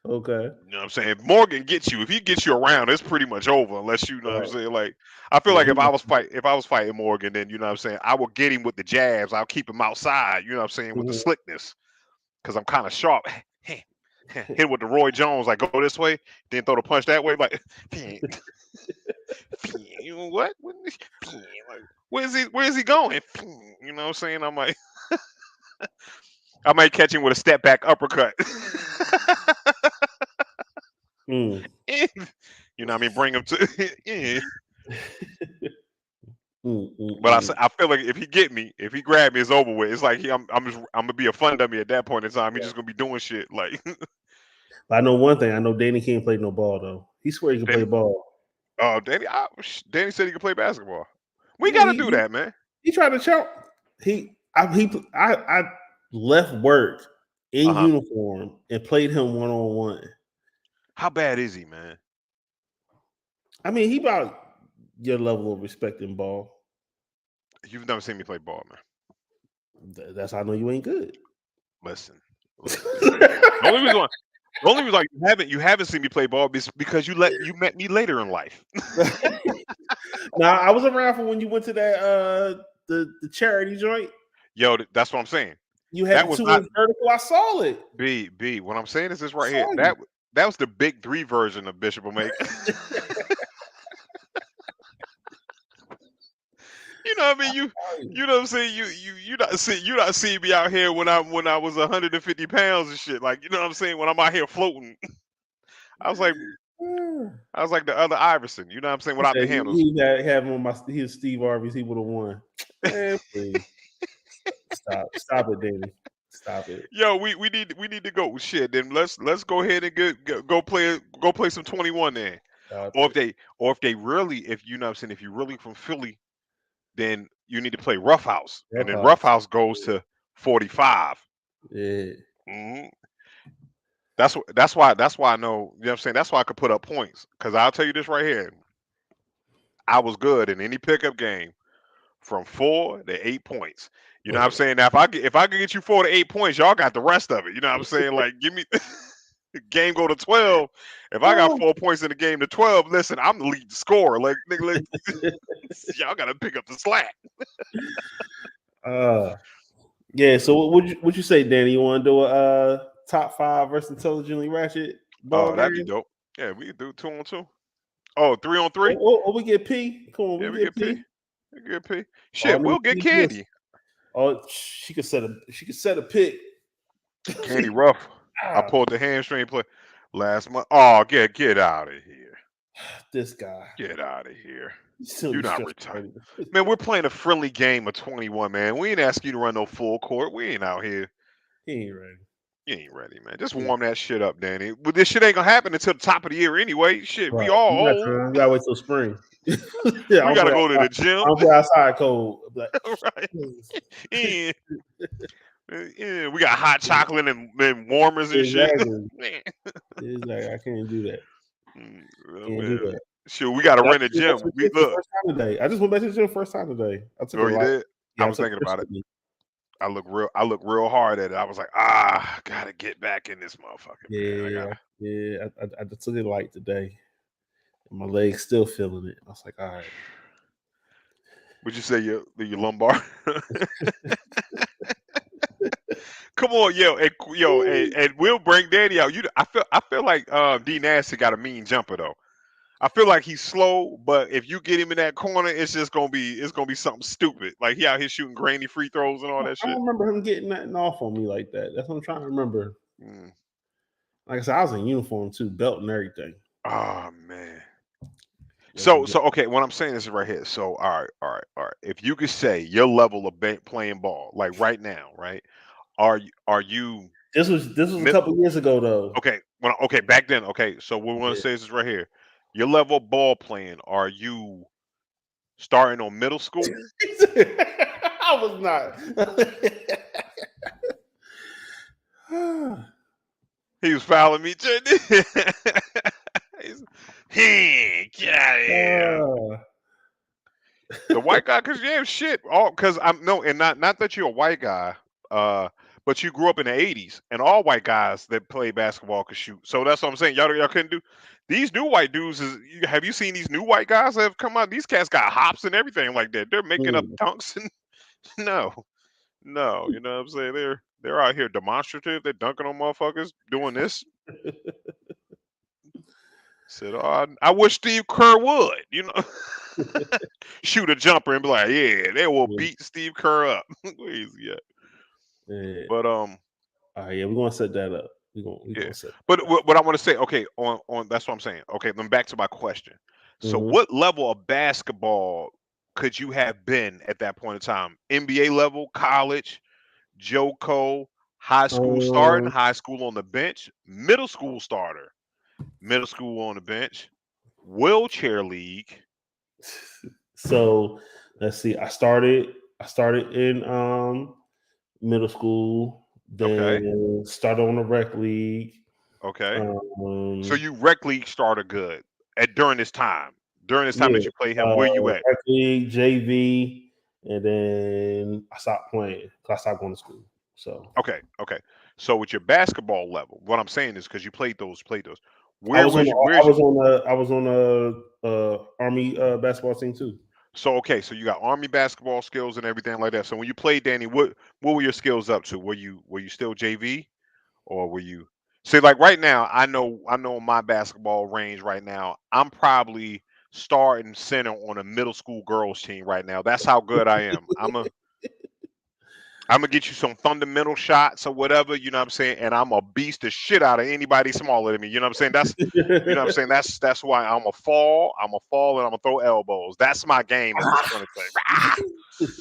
Okay. You know what I'm saying? If Morgan gets you, if he gets you around, it's pretty much over unless you know what I'm saying. Like I feel like if I was fighting Morgan, then you know what I'm saying, I will get him with the jabs. I'll keep him outside, you know what I'm saying, with the slickness. Cause I'm kind of sharp. Hit with the Roy Jones, like go this way, then throw the punch that way, like what? Where is he going? You know what I'm saying? I'm like I might catch him with a step back uppercut. You know what I mean? Bring him to But I feel like if he grab me, it's over with. It's like I'm gonna be a fun dummy at that point in time. He's just gonna be doing shit like. I know one thing. I know Danny can't play no ball though. He swear he can play ball. Oh, Danny said he can play basketball. We gotta do that, man. He tried to choke. I left work in uniform and played him 1-on-1. How bad is he, man? I mean, he about your level of respecting ball. You've never seen me play ball, man. That's how I know you ain't good. Listen. The only reason you haven't seen me play ball is because you met me later in life. Now I was around for when you went to that the charity joint. Yo, that's what I'm saying. You had the 2-inch vertical. I saw it. B. What I'm saying is this right here. That was the big 3 version of Bishop Omega. You know what I mean? You know what I'm saying? You not seeing me out here when I was 150 pounds and shit. Like, you know what I'm saying? When I'm out here floating, I was like the other Iverson. You know what I'm saying? He Without the said handles. he have him on my. He was Steve Harvey's. He would have won. Man, please stop it, Danny. Stop it. Yo, we need to go. Shit, then let's go ahead and go play some 21 then. Stop Or it. if they really, if you know what I'm saying, if you're really from Philly, then you need to play Rough House, and then Rough House goes to 45. Yeah. hmm That's why I know. You know what I'm saying? That's why I could put up points, because I'll tell you this right here. I was good in any pickup game from 4 to 8 points. You know what I'm saying? Now if I could get you 4 to 8 points, y'all got the rest of it. You know what I'm saying? Like, give me the game go to 12. If I got 4 points in the game to 12, listen, I'm the lead scorer. Like, nigga, y'all gotta pick up the slack. Yeah. So what would you say, Danny? You want to do a top 5 versus Intelligently Ratchet ball Oh, game? that'd be dope. Yeah, we could do 2-on-2. Oh, 3-on-3? Oh, we get P. Come on, Yeah, we get P. We get P. Shit, we'll get Candy. Oh, she could set a pick. Candy rough. I pulled the hamstring play last month. Oh, get out of here. This guy. Get out of here. You're not retired. Man, we're playing a friendly game of 21, man. We ain't asking you to run no full court. We ain't out here. He ain't ready. You ain't ready, man. Just warm that shit up, Danny. But this shit ain't gonna happen until the top of the year anyway. Shit, Right. we all You old. gotta wait till spring. We gotta go to the gym. I'm outside cold. Like, right. Yeah, we got hot chocolate and warmers and shit. Exactly. I can't do that. Can't do that. Sure, we got to rent a gym. We look. First time today. I just went back to the gym first time today. I took you did? Yeah, I was thinking about it. I look real hard at it. I was like, gotta get back in this motherfucker. Yeah. I took it light today. My leg's still feeling it. I was like, all right. Would you say your lumbar? Come on, and we'll bring Danny out. I feel like D Nasty got a mean jumper though. I feel like he's slow, but if you get him in that corner, it's gonna be something stupid. Like he out here shooting grainy free throws and all that shit. I don't remember him getting nothing off on me like that. That's what I'm trying to remember. Like I said, I was in uniform too, belt and everything. Oh man. So okay, what I'm saying is right here. So all right. If you could say your level of playing ball, like right now, right? Are you? This was a couple years ago though. Okay, back then. Okay, so what we want to say is right here. Your level of ball playing. Are you starting on middle school? I was not. He was fouling me. Get out of here. The white guy, because shit. Because I'm not that you're a white guy, but you grew up in the '80s, and all white guys that play basketball could shoot. So that's what I'm saying. Y'all couldn't do. These new white dudes have you seen these new white guys that have come out? These cats got hops and everything like that. They're making up dunks and no, you know what I'm saying? They're out here demonstrative. They're dunking on motherfuckers doing this. Said, I wish Steve Kerr would, shoot a jumper and be like, yeah, they will beat Steve Kerr up. Where is he at? Yeah. But yeah, we're gonna set that up. We're gonna set. But what I want to say, okay, on that's what I'm saying. Okay, then back to my question. So, what level of basketball could you have been at that point in time? NBA level, college, JoCo, high school starting, high school on the bench, middle school starter, middle school on the bench, wheelchair league. So let's see. I started in middle school. Then started on the rec league. Okay. So you rec league started good during this time. During this time that you played him, where you at? Rec league, JV, and then I stopped playing because I stopped going to school. So okay. So with your basketball level, what I'm saying is because you played those. I was on a Army basketball team too. So so you got Army basketball skills and everything like that. So when you played, Danny, what were your skills up to? Were you still JV, or were you? See, like right now, I know my basketball range right now. I'm probably starting center on a middle school girls team right now. That's how good I am. I'm gonna get you some fundamental shots or whatever, you know what I'm saying? And I'm gonna beast the shit out of anybody smaller than me. You know what I'm saying? That's why I'm a fall and I'm gonna throw elbows. That's my game at this point in time.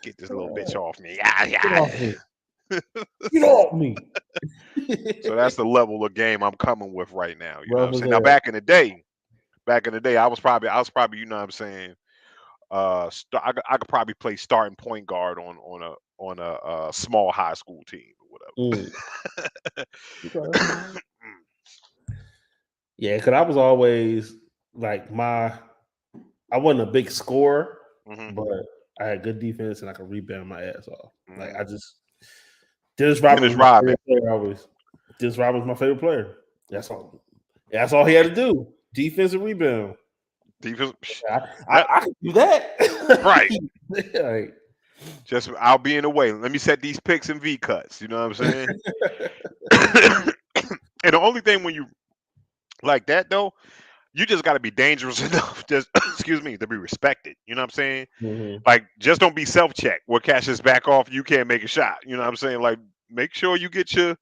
Get this little bitch off me. Get off me. Get off me. So that's the level of game I'm coming with right now. You know what I'm saying? Now That. back in the day, I was probably, you know what I'm saying, I could probably play starting point guard on a small high school team or whatever. Okay. Yeah, because I was always like I wasn't a big scorer, but I had good defense and I could rebound my ass off. Like Dennis Rodman was my favorite player always. Dennis Rodman was my favorite player. That's all. That's all he had to do. Defense and rebound. Defense. I can do that. Right. Like, just I'll be in the way. Let me set these picks and V cuts. You know what I'm saying? And the only thing when you like that though, you just got to be dangerous enough, just excuse me, to be respected. You know what I'm saying? Like, just don't be self-check. Where Cash is back off, you can't make a shot. You know what I'm saying? Like, make sure you get your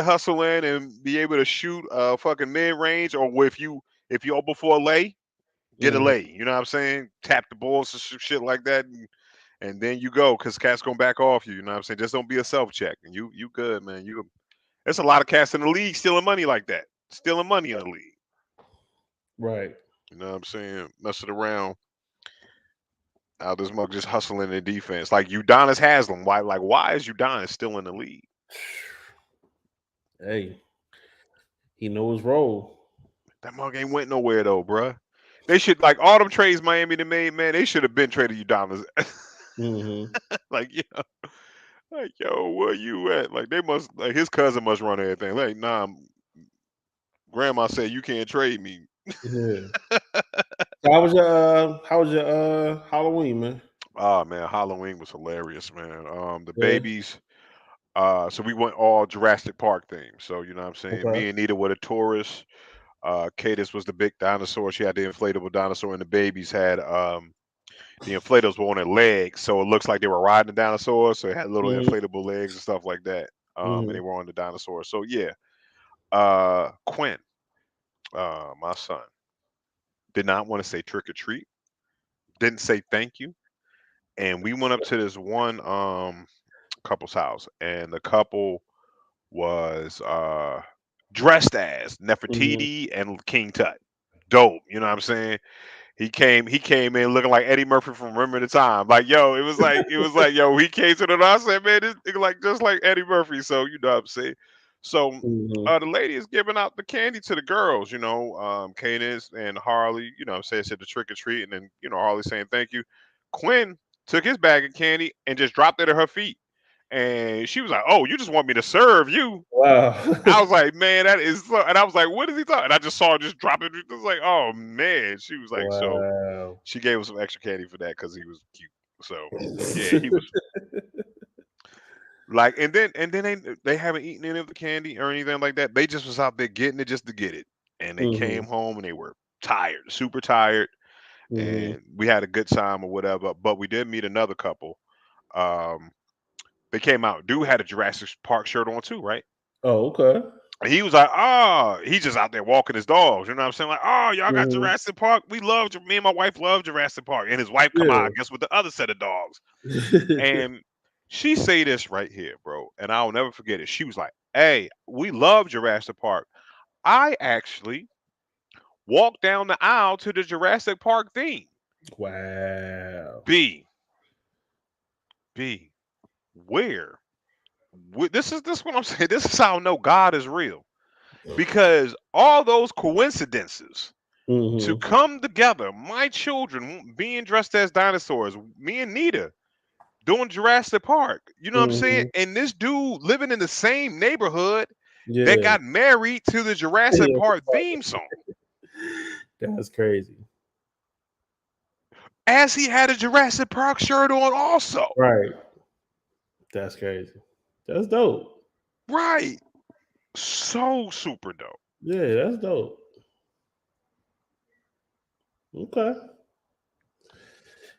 hustle in and be able to shoot fucking mid-range, or if you open for a lay, get a lay. You know what I'm saying? Tap the balls and shit like that, and then you go, because Cat's gonna back off you. You know what I'm saying? Just don't be a self-check, and you good, man. There's a lot of cats in the league stealing money like that, stealing money in the league. Right. You know what I'm saying? Messing around. Out this mug just hustling in defense. Like Udonis Haslam. Why is Udonis still in the league? Hey, he knows his role. That mug ain't went nowhere though, bruh. They should, like, all them trades Miami they made, man, they should have been traded Udonis. Like, yo, where you at? Like, they must, like, his cousin must run everything. Like, nah, grandma said you can't trade me. Yeah. How was your Halloween, man? Oh man, Halloween was hilarious, man. The babies, so we went all Jurassic Park themed. So, you know what I'm saying? Okay. Me and Nita were the tourists. Cadis was the big dinosaur. She had the inflatable dinosaur, and the babies had the inflatables were on their legs, so it looks like they were riding the dinosaur. So it had little inflatable legs and stuff like that. And they were on the dinosaur. So yeah, Quinn, my son, did not want to say trick or treat. Didn't say thank you. And we went up to this one couple's house, and the couple was dressed as Nefertiti and King Tut. Dope, you know what I'm saying? He came in looking like Eddie Murphy from Remember the Time. Like, yo, it was like, yo, he came to the I said, man, this nigga like just like Eddie Murphy. So, you know what I'm saying? So the lady is giving out the candy to the girls, you know, Cadence and Harley, you know what I'm saying, said the trick or treat, and then, you know, Harley saying thank you. Quinn took his bag of candy and just dropped it at her feet. And she was like, "Oh, you just want me to serve you?" Wow. I was like, "Man, that is so." And I was like, "What is he talking?" And I just saw her just drop it. It was like, "Oh man," she was like, So she gave him some extra candy for that because he was cute. So yeah, he was like, and then they haven't eaten any of the candy or anything like that. They just was out there getting it just to get it, and they came home and they were tired, super tired, and we had a good time or whatever. But we did meet another couple. They came out. Dude had a Jurassic Park shirt on too, right? Oh, okay. And he was like, "Oh, he's just out there walking his dogs." You know what I'm saying? Like, "Oh, y'all got Jurassic Park. We love, me and my wife love Jurassic Park." And his wife come out, I guess, with the other set of dogs. And she say this right here, bro, and I'll never forget it. She was like, "Hey, we love Jurassic Park. I actually walked down the aisle to the Jurassic Park theme." Wow. B. Where? This is what I'm saying. This is how I know God is real, because all those coincidences to come together. My children being dressed as dinosaurs, me and Nita doing Jurassic Park. You know what I'm saying? And this dude living in the same neighborhood that got married to the Jurassic Park theme song. That's crazy. As he had a Jurassic Park shirt on also. Right. That's crazy. That's dope. Right. So super dope. Yeah, that's dope. Okay.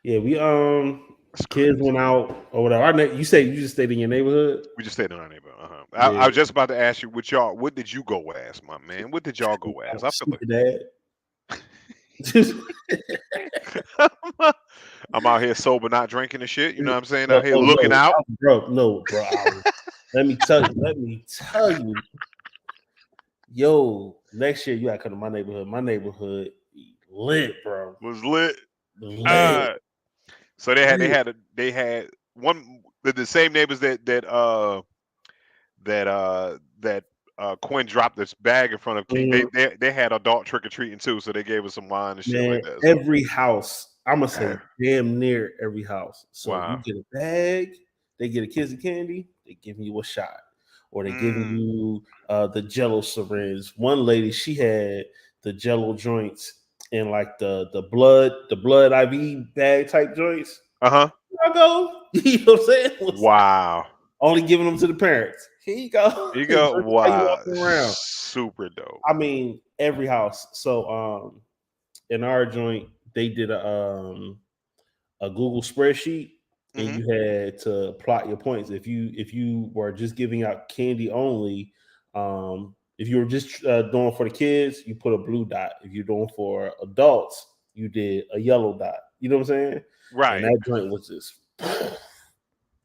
Yeah, we That's kids crazy. went out or whatever. You say you just stayed in your neighborhood? We just stayed in our neighborhood. Yeah. I was just about to ask you what did you go as, my man? What did y'all go as? I feel Dad. like I'm out here sober, not drinking and shit. You know what I'm saying? Out here Oh, looking out. bro. Let me tell you. Yo, next year you gotta come to my neighborhood. My neighborhood lit, bro. Was lit. Lit. So they had one the same neighbors that Quinn dropped this bag in front of King. They had adult trick or treating too, so they gave us some wine and shit like that. So. Every house, I'm gonna say damn near every house. So you get a bag, they get a kids of candy, they giving you a shot, or they giving you the Jello syringe. One lady, she had the Jello joints and like the blood IV bag type joints. I go. You know what I'm saying? Wow. Only giving them to the parents. Here you go. Here you go. Wow. Around. Super dope. I mean, every house. So in our joint, they did a Google spreadsheet, and you had to plot your points. If you were just giving out candy only, if you were just doing for the kids, you put a blue dot. If you're doing for adults, you did a yellow dot. You know what I'm saying? Right. And that joint was just.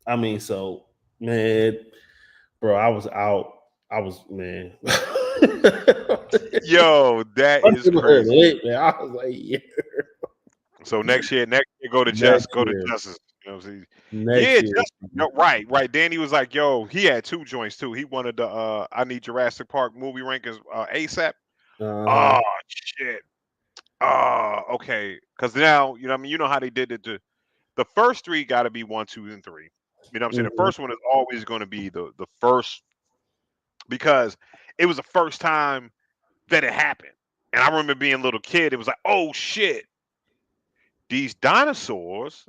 I mean, so man, bro, I was out. I was man. Yo, that is crazy. Lit, man. I was like, yeah. So next year go to Justice. You know what I'm saying? Yeah, right. Danny was like, yo, he had two joints too. He wanted the I Need Jurassic Park movie rankings ASAP. Oh shit. Okay. Because now, you know what I mean, you know how they did it. The first three got to be 1, 2, and 3. You know what I'm saying? The first one is always going to be the first, because it was the first time that it happened. And I remember being a little kid. It was like, oh shit, these dinosaurs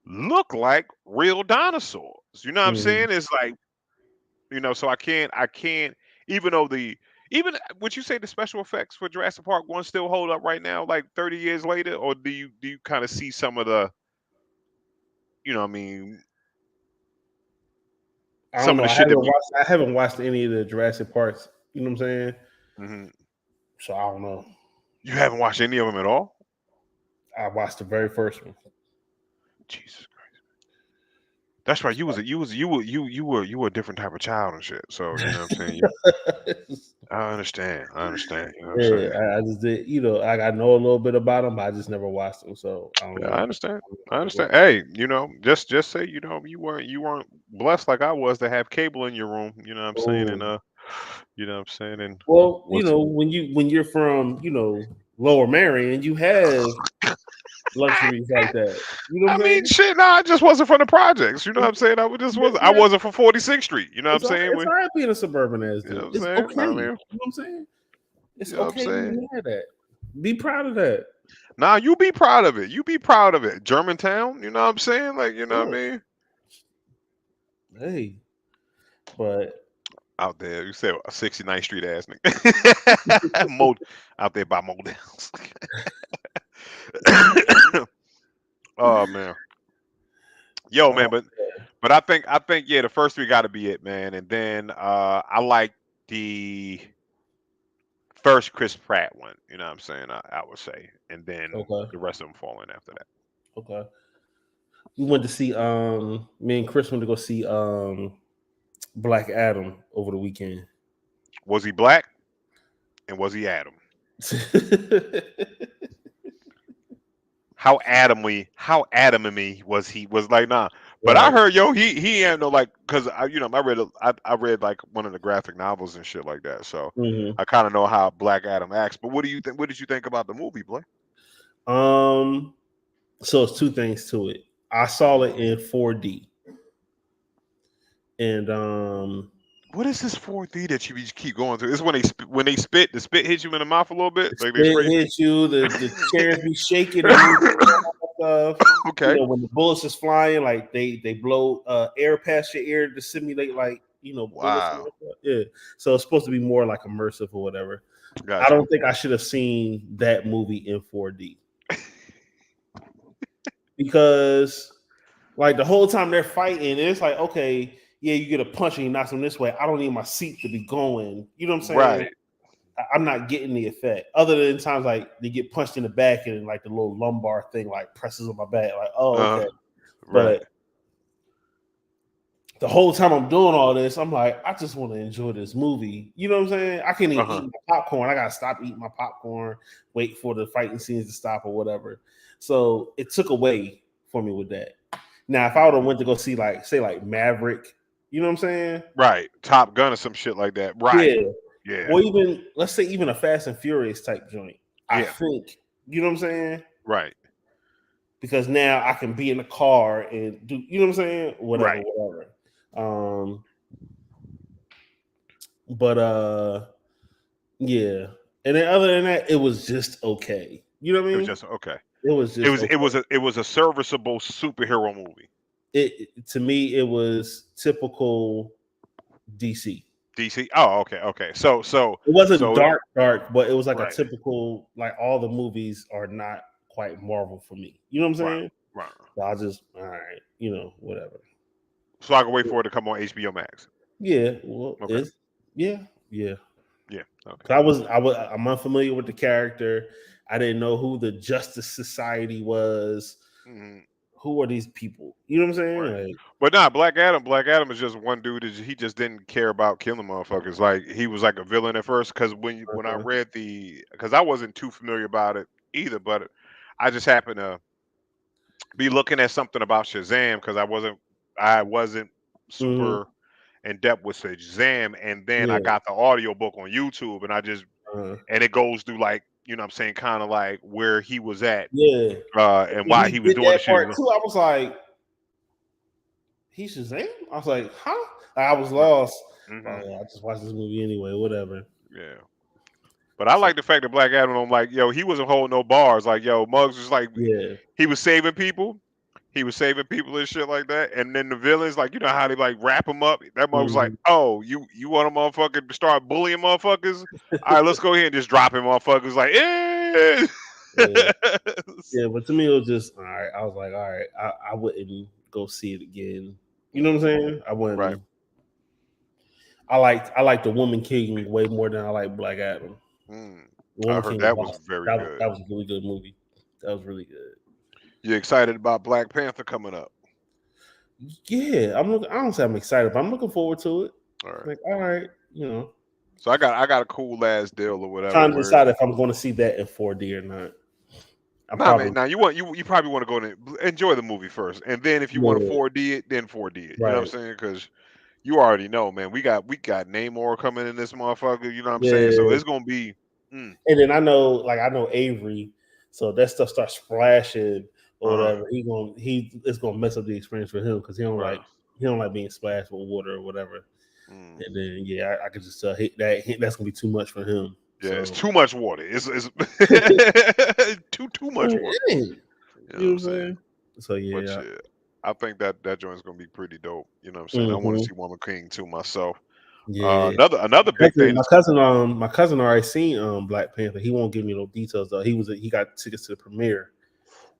look like real dinosaurs. You know what I'm saying? It's like, you know, so I can't, even though even would you say the special effects for Jurassic Park 1 still hold up right now, like 30 years later? Or do you kind of see some of the, you know what I mean? I don't know. I haven't watched any of the Jurassic Parks. You know what I'm saying? Mm-hmm. So I don't know. You haven't watched any of them at all? I watched the very first one. Jesus Christ. That's right. You were a different type of child and shit. So you know what I'm saying. I understand. You know what I'm saying? I just did. You know, I know a little bit about them, but I just never watched them. So I don't know. I understand. Hey, you know, just say, you know, you weren't blessed like I was to have cable in your room. You know what I'm saying? And you know what I'm saying? And well, you know, when you're from, you know, Lower Marion, you have luxuries like that. You know what I'm saying? Shit, I just wasn't from the projects. You know what I'm saying? I wasn't from 46th Street. You know what I'm saying? It's all right being a suburban ass dude. You know It's okay. You know what I'm saying? It's okay to have that. Be proud of that. Nah, you be proud of it. You be proud of it. Germantown, you know what I'm saying? Like, you know what I mean? Hey, but out there, you said 69th Street ass nigga. Out there by Modell's. Oh man. Yo, man, but I think yeah, the first three gotta be it, man. And then I like the first Chris Pratt one, you know what I'm saying? I would say. And then the rest of them fall in after that. Okay. We went to see me and Chris went to go see Black Adam over the weekend. Was he black? And was he Adam? How adamantly was he? Was like, nah. But I heard, yo, he ain't no, like, because I read like one of the graphic novels and shit like that. So I kind of know how Black Adam acts. But what do you think? What did you think about the movie, boy? So it's two things to it. I saw it in 4D. And what is this 4D that you keep going through? It's when they spit, the spit hits you in the mouth a little bit. Like it hits you, the chairs be shaking. Okay. You know, when the bullets is flying, like they blow air past your ear to simulate, like, you know, wow. Yeah. So it's supposed to be more like immersive or whatever. Gotcha. I don't think I should have seen that movie in 4D. because like the whole time they're fighting, it's like, okay, yeah, you get a punch and you knock them this way. I don't need my seat to be going. You know what I'm saying? Right. I'm not getting the effect. Other than times like they get punched in the back and like the little lumbar thing like presses on my back. Like, oh, okay. Right. But the whole time I'm doing all this, I'm like, I just want to enjoy this movie. You know what I'm saying? I can't even eat my popcorn. I gotta stop eating my popcorn, wait for the fighting scenes to stop or whatever. So it took away for me with that. Now, if I would have went to go see like, say, like Maverick, you know what I'm saying? Right. Top Gun or some shit like that. Right. Yeah. Or even, let's say, even a Fast and Furious type joint. I Yeah. think, you know what I'm saying? Right. Because now I can be in the car and do, you know what I'm saying? Whatever. Yeah. And then other than that, it was just okay. You know what I mean? It was just okay. It was just okay. It was a serviceable superhero movie. It to me, it was typical DC. DC. Oh, okay. So it wasn't dark, but it was like a typical, like all the movies are not quite Marvel for me. You know what I'm saying? Right. So I just, all right, you know, whatever. So I can wait for it to come on HBO Max. Yeah. Well, okay. Yeah. Okay. I'm unfamiliar with the character. I didn't know who the Justice Society was. Mm-hmm. Who are these people? You know what I'm saying? Right. Like, but nah, Black Adam is just one dude. He just didn't care about killing motherfuckers. Like he was like a villain at first. Because when I read because I wasn't too familiar about it either, but I just happened to be looking at something about Shazam because I wasn't super in depth with Shazam, and then I got the audio book on YouTube, and I just and it goes through like, you know what I'm saying, kind of like where he was at, and why he was doing the shit. Too, I was like, he's Shazam? I was like, huh? I was lost. Mm-hmm. I just watched this movie anyway, whatever. Yeah. But I like the fact that Black Adam, I'm like, yo, he wasn't holding no bars. Like, yo, Muggs was like, he was saving people. He was saving people and shit like that. And then the villains, like, you know how they like wrap him up? That Muggs was like, oh, you want a motherfucker to start bullying motherfuckers? All right, let's go ahead and just drop him, motherfuckers. Like, yeah, but to me, it was just, all right. I was like, all right, I wouldn't go see it again. You know what I'm saying? I wouldn't. Right. I like the Woman King way more than I like Black Adam. I heard that was very good. That was a really good movie. That was really good. You excited about Black Panther coming up? Yeah, I don't say I'm excited, but I'm looking forward to it. All right. Like, all right, you know. So I got a cool ass deal or whatever. Trying to decide if I'm going to see that in 4D or not. Man, you probably want to go to enjoy the movie first, and then if you want to 4D it, then 4D it. You know what I'm saying? Because you already know, man. We got Namor coming in this motherfucker. You know what I'm saying? So it's gonna be. And then I know Avery, so that stuff starts splashing or whatever. It's gonna mess up the experience for him because he don't like being splashed with water or whatever. And then I could just tell that's gonna be too much for him. Yeah, so. It's too much water. It's too much water. You know what I'm saying? So I think that joint's gonna be pretty dope. You know what I'm saying? I want to see Woman King too myself. Yeah. Another big thing. My cousin already seen Black Panther. He won't give me no details though. He got tickets to the premiere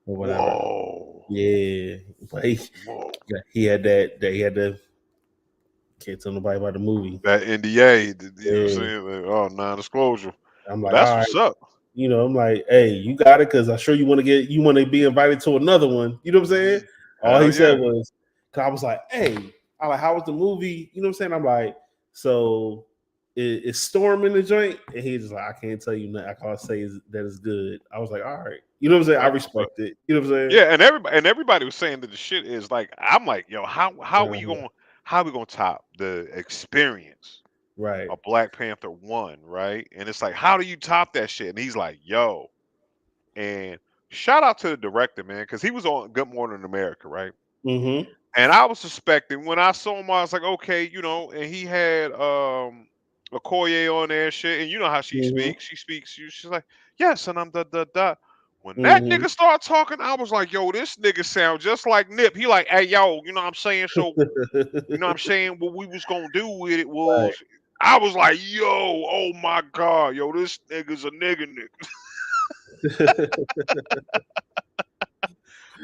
or whatever. Whoa. Yeah, but he had the can't tell nobody about the movie. That NDA, you know what I'm saying? Oh, non-disclosure. I'm like, that's what's up. You know, I'm like, hey, you got it because I'm sure you want to be invited to another one. You know what I'm saying? All he said was, cause I was like, hey, how was the movie? You know what I'm saying? I'm like, so is Storm in the joint? And he's just like, I can't tell you nothing. I can't say that it's good. I was like, all right. You know what I'm saying? I respect it. You know what I'm saying? Yeah, and everybody was saying that the shit is like, I'm like, yo, how are we gonna top the experience of Black Panther 1, right? And it's like, how do you top that shit? And he's like, yo, and shout out to the director, man, because he was on Good Morning America, right? Mm-hmm. And I was suspecting when I saw him, I was like, okay, you know, and he had Okoye on there, shit, and you know how she speaks. She speaks. She's like, yes, and I'm da. When that nigga started talking, I was like, yo, this nigga sound just like Nip. He like, hey, yo, you know what I'm saying? So, you know what I'm saying? What we was gonna do with it was, I was like, yo, oh my God, yo, this nigga's a nigga.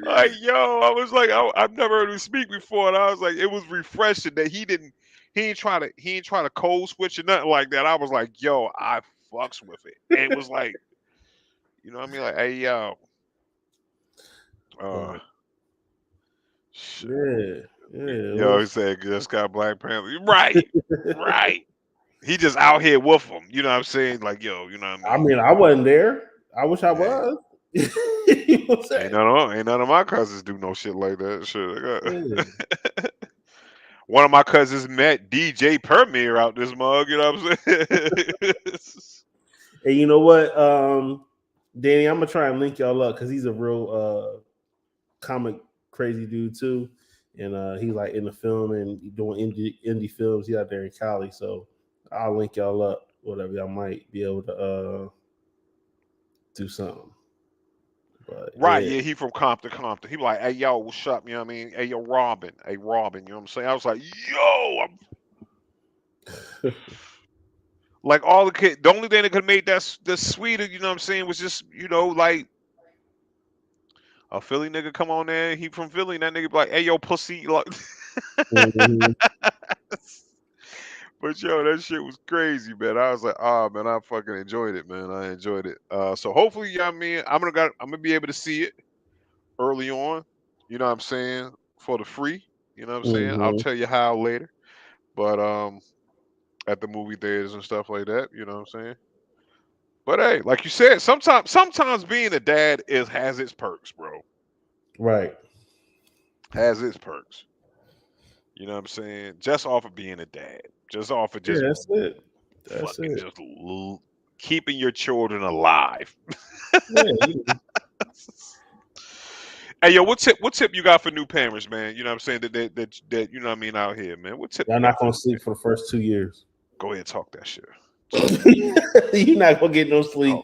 Like, yo, I was like, I've never heard him speak before, and I was like, it was refreshing that he ain't try to code switch or nothing like that. I was like, yo, I fucks with it, and it was like, you know what I mean? Like, hey, yo, shit. Yo, he said, just got Black Panther. Right, right. He just out here with them. You know what I'm saying? Like, yo, you know what I mean? I wasn't there. I wish I was. You know what I'm saying? Ain't none of my cousins do no shit like that. Shit. One of my cousins met DJ Premier out this mug. You know what I'm saying? And you know what, Danny, I'm gonna try and link y'all up because he's a real comic crazy dude too, and he's like in the film and doing indie films. He out there in Cali, so I'll link y'all up. Whatever, y'all might be able to do something. But, right, yeah, he from Compton. He be like, hey, yo, what's up? You know what I mean? Hey, yo, Robin. Hey, Robin. You know what I'm saying? I was like, yo, like all the kids. The only thing that could make that sweeter, you know what I'm saying, was just, you know, like a Philly nigga come on there. He from Philly, and that nigga be like, hey, yo, pussy. Like, But yo, that shit was crazy, man. I was like, oh man, I fucking enjoyed it, man. I enjoyed it. So hopefully, yeah, I mean, I'm gonna be able to see it early on. You know what I'm saying? For the free. You know what I'm saying? I'll tell you how later. But at the movie theaters and stuff like that. You know what I'm saying? But hey, like you said, sometimes being a dad has its perks, bro. right. Has its perks. You know what I'm saying? Just off of being a dad. Just off of just that's it. That's fucking it. just keeping your children alive. Yeah, Hey yo, what tip you got for new parents, man? You know what I'm saying? That you know what I mean out here, man. What tip? y'all not gonna sleep for the first 2 years. Go ahead, talk that shit. You're not gonna get no sleep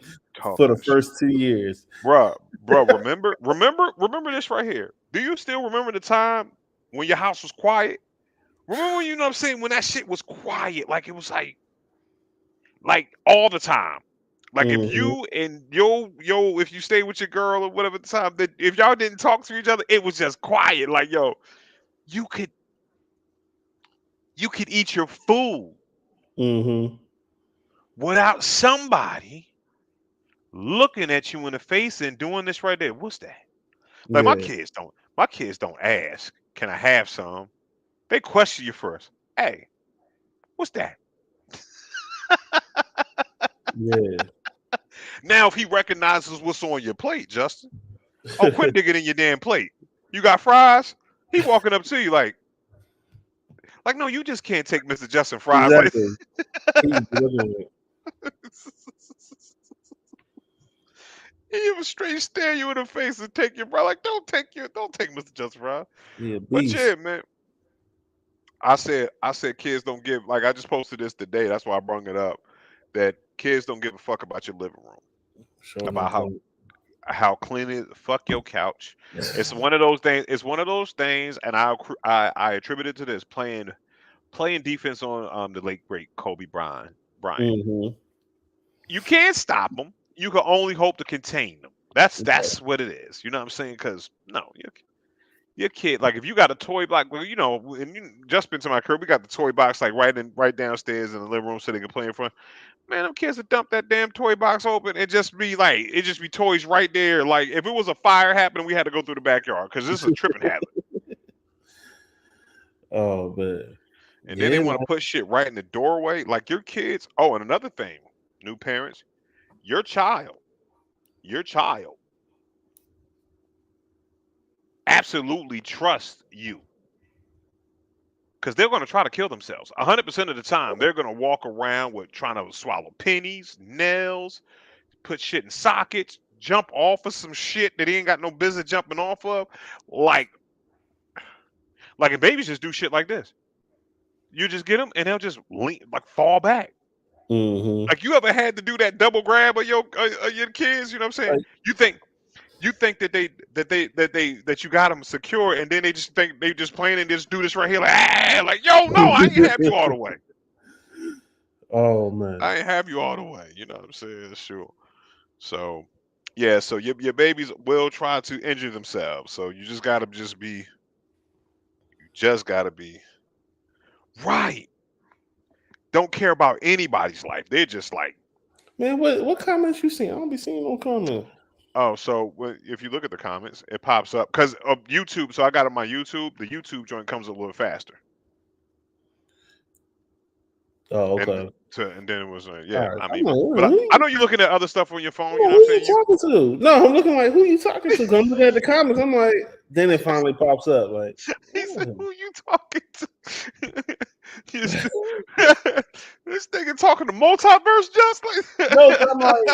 for the first 2 years. Bruh, remember this right here. Do you still remember the time when your house was quiet? Remember when, you know what I'm saying, when that shit was quiet, like it was like all the time. Like if you and if you stay with your girl or whatever at the time, that if y'all didn't talk to each other, it was just quiet. Like, yo, you could eat your food without somebody looking at you in the face and doing this right there. What's that? Like my kids don't ask, can I have some? They question you first. Hey, what's that? Yeah. Now if he recognizes what's on your plate, Justin. Oh, quit digging in your damn plate. You got fries? He walking up to you like, no, you just can't take Mr. Justin fries. Exactly. He was straight stare you in the face and take your fries. Like, don't take Mr. Justin fries. Yeah, but yeah, man. I said kids don't give, like I just posted this today. That's why I brought it up. That kids don't give a fuck about your living room. Sure about how clean it. Fuck your couch. It's one of those things. It's one of those things, and I attribute it to this playing defense on the late great Kobe Bryant. You can't stop them. You can only hope to contain them. That's what it is. You know what I'm saying? Because no, your kid, like if you got a toy box, well, you know, and you just been to my crib, we got the toy box like right downstairs in the living room so they can play in front. Man, them kids would dump that damn toy box open and just be toys right there. Like if it was a fire happening, we had to go through the backyard because this is a tripping hazard. Oh man. And then they want to put shit right in the doorway. Like your kids. Oh, and another thing, new parents, your child absolutely trust you. Because they're going to try to kill themselves. 100% of the time, they're going to walk around with trying to swallow pennies, nails, put shit in sockets, jump off of some shit that he ain't got no business jumping off of. Like if babies just do shit like this. You just get them and they'll just fall back. Like you ever had to do that double grab of your kids? You know what I'm saying? You think that you got them secure, and then they just think they just playing and just do this right here, like yo, no, I ain't have you all the way. Oh man, I ain't have you all the way. You know what I'm saying? Sure. So, Yeah, so your babies will try to injure themselves. So you just gotta be right. Don't care about anybody's life. They're just like, Man, what comments you seen? I don't be seeing no comments. oh, so if you look at the comments, it pops up because of YouTube. So I got it on my YouTube. The YouTube joint comes a little faster. Oh, okay. And then it was yeah. All right. I I'm mean, like, but I know you're looking at other stuff on your phone. You know who what I'm you saying? talking to? No, I'm looking like, who you talking to? 'Cause I'm looking at the comments. I'm like, then it finally pops up. Like, He said, oh. "Who you talking to?" This nigga talking to multiverse just like. No, I'm like,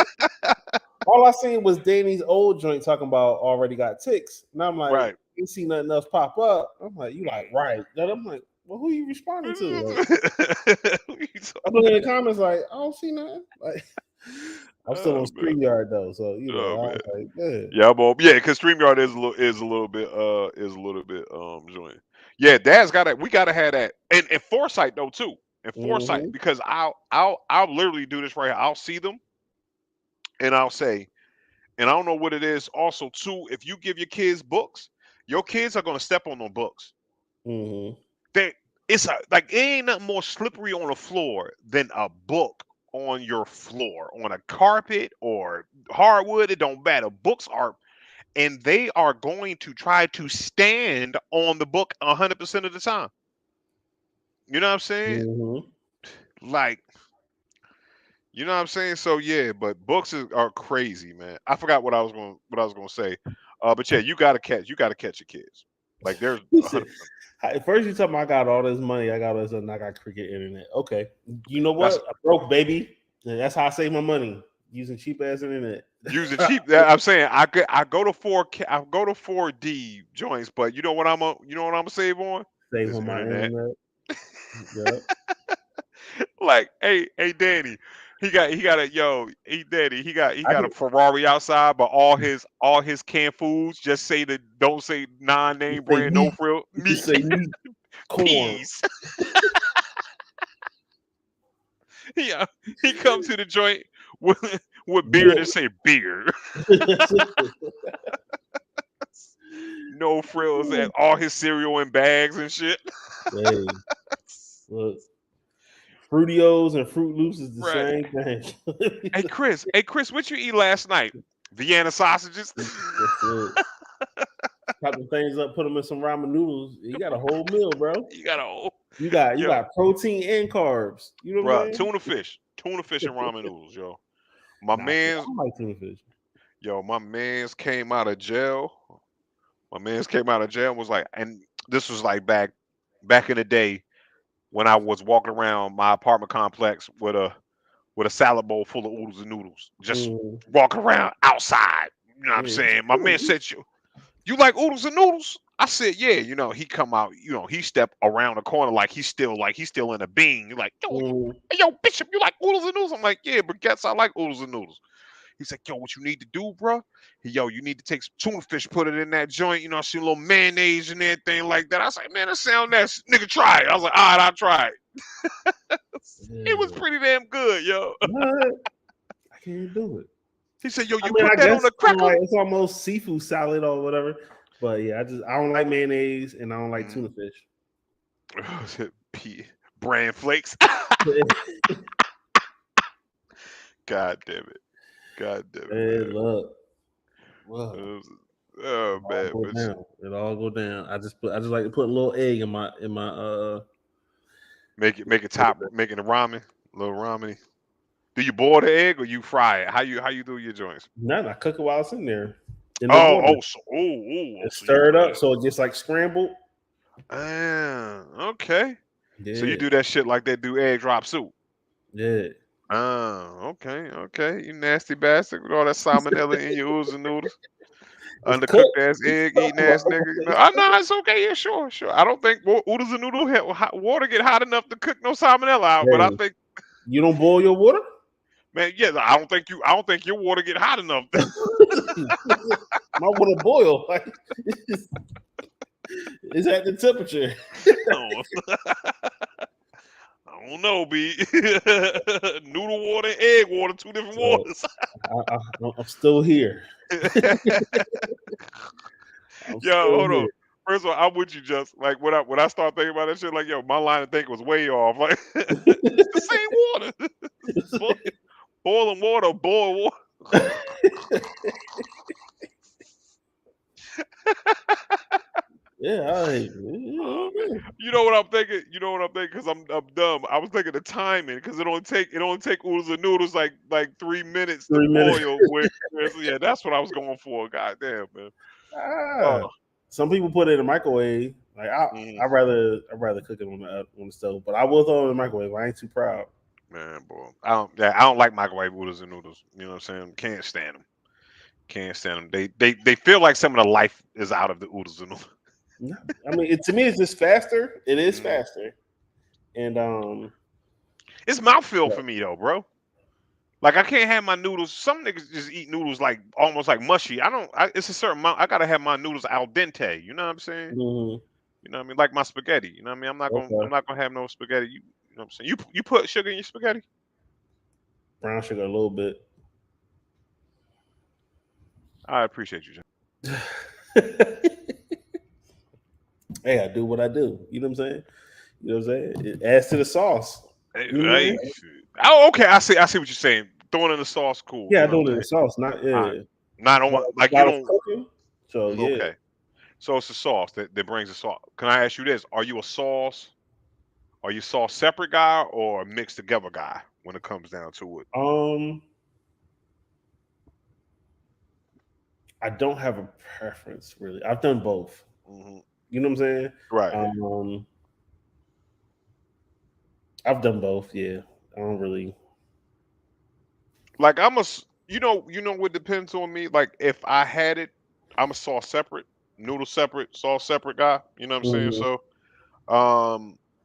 all I seen was Danny's old joint talking about already got ticks. And I'm like, Right. you see nothing else pop up. I'm like, you like, right. Then I'm like, well, who you responding to? Like, I'm looking in the comments like, I don't see nothing. Like, I'm still on StreamYard though, so you know, I was like, yeah, because StreamYard is a little bit joint. Yeah, Dad's we gotta have that, and foresight though too, and foresight because I'll literally do this right here. I'll see them, and I'll say, and I don't know what it is. Also, too, if you give your kids books, your kids are gonna step on those books. Like it ain't nothing more slippery on the floor than a book on your floor, on a carpet or hardwood. It don't matter. Books are, and they are going to try to stand on the book 100% of the time. You know what I'm saying? Like, you know what I'm saying? So yeah, but books are crazy, man. I forgot what I was going to say. But yeah, you gotta catch your kids. Like there's 100%. First, you tell me I got all this money, I got all this, and I got cricket internet. Okay, you know what? I broke, baby. And that's how I save my money, using cheap ass internet. Using cheap. I'm saying I go to 4D joints, but you know what I'm gonna save on? Save This on my internet. Yep. Like, hey, Danny, Danny, he got a Ferrari outside, but all his canned foods just don't say non-name brand, no frill meat. Just say meat, corn. Peas. Yeah, he comes to the joint with beer that say beer. No frills and all his cereal in bags and shit. Hey, look, Fruitios and Fruit Loops is the same thing. Hey Chris, what you eat last night? Vienna sausages. Chop the things up, put them in some ramen noodles. You got a whole meal, bro. You got you got protein and carbs. You know what I'm saying? Tuna fish and ramen noodles, yo. I like tuna fish. Yo, my man's came out of jail. And was like, and this was like back in the day when I was walking around my apartment complex with a salad bowl full of oodles and noodles, just walking around outside. You know what I'm saying? My man said, "You like oodles and noodles?" I said, "Yeah." You know, he come out. You know, he stepped around the corner like he's still in a bean. You're like, yo, Bishop, you like oodles and noodles? I'm like, yeah, but guess I like oodles and noodles. He's like, yo, what you need to do, bro? You need to take some tuna fish, put it in that joint. You know, I see a little mayonnaise and everything like that. I was like, man, that sound nice. Nigga, try it. I was like, all right, I'll try it. It was pretty damn good, yo. What? I can't do it. He said, yo, put that on the cracker. It's almost seafood salad or whatever. But yeah, I don't like mayonnaise and I don't like tuna fish. Bran flakes. God damn it. Hey, look. Oh man. It all go down. I just like to put a little egg in my make it top, making the ramen, little ramen. Do you boil the egg or you fry it? How you do your joints? None. I cook it while it's in there. Stir it up so it gets like scrambled. Okay. Yeah. So you do that shit like they do egg drop soup. Yeah. Okay. You nasty bastard with all that salmonella in your oodles and noodles. Undercooked ass egg eating ass nigga. No, it's okay. Yeah, sure. I don't think oodles and noodle water get hot enough to cook no salmonella out. But I think you don't boil your water. Man, yeah, I don't think your water get hot enough. My water boil. It's at the temperature. I don't don't know, B. Noodle water and egg water, 2 different waters. I'm still here. Yo, hold on. First of all, I'm with you, just like when I start thinking about that shit, like yo, my line of thinking was way off. Like it's the same water. Boiling water, boil water. You know what I'm thinking? Because I'm dumb. I was thinking the timing because it only take oodles and noodles like 3 minutes to 3 minutes. boil. Yeah, that's what I was going for. God damn, man. Some people put it in the microwave. Like I'd rather cook it on the stove, but I will throw it in the microwave. I ain't too proud. Man, boy, I don't like microwave oodles and noodles. You know what I'm saying? Can't stand them. They feel like some of the life is out of the oodles and noodles. I mean, to me, it's just faster. It is faster, and it's mouthfeel for me though, bro. Like I can't have my noodles. Some niggas just eat noodles like almost like mushy. It's a certain amount. I gotta have my noodles al dente. You know what I'm saying? Mm-hmm. You know what I mean? Like my spaghetti. You know what I mean? I'm not gonna have no spaghetti. You know what I'm saying? You put sugar in your spaghetti? Brown sugar a little bit. I appreciate you, John. Hey, I do what I do. You know what I'm saying? It adds to the sauce. Oh, okay. I see what you're saying. Throwing in the sauce, cool. Yeah, I do it in the sauce, not on like you don't. Cooking, so yeah. Okay. So it's the sauce that brings the sauce. Can I ask you this? Are you sauce separate guy or a mixed together guy when it comes down to it? I don't have a preference really. I've done both. Mm-hmm. You know what I'm saying? Right. I've done both. Yeah, I don't really. Like you know what depends on me. Like if I had it, I'm a sauce separate, noodle separate, sauce separate guy. You know what I'm saying? So,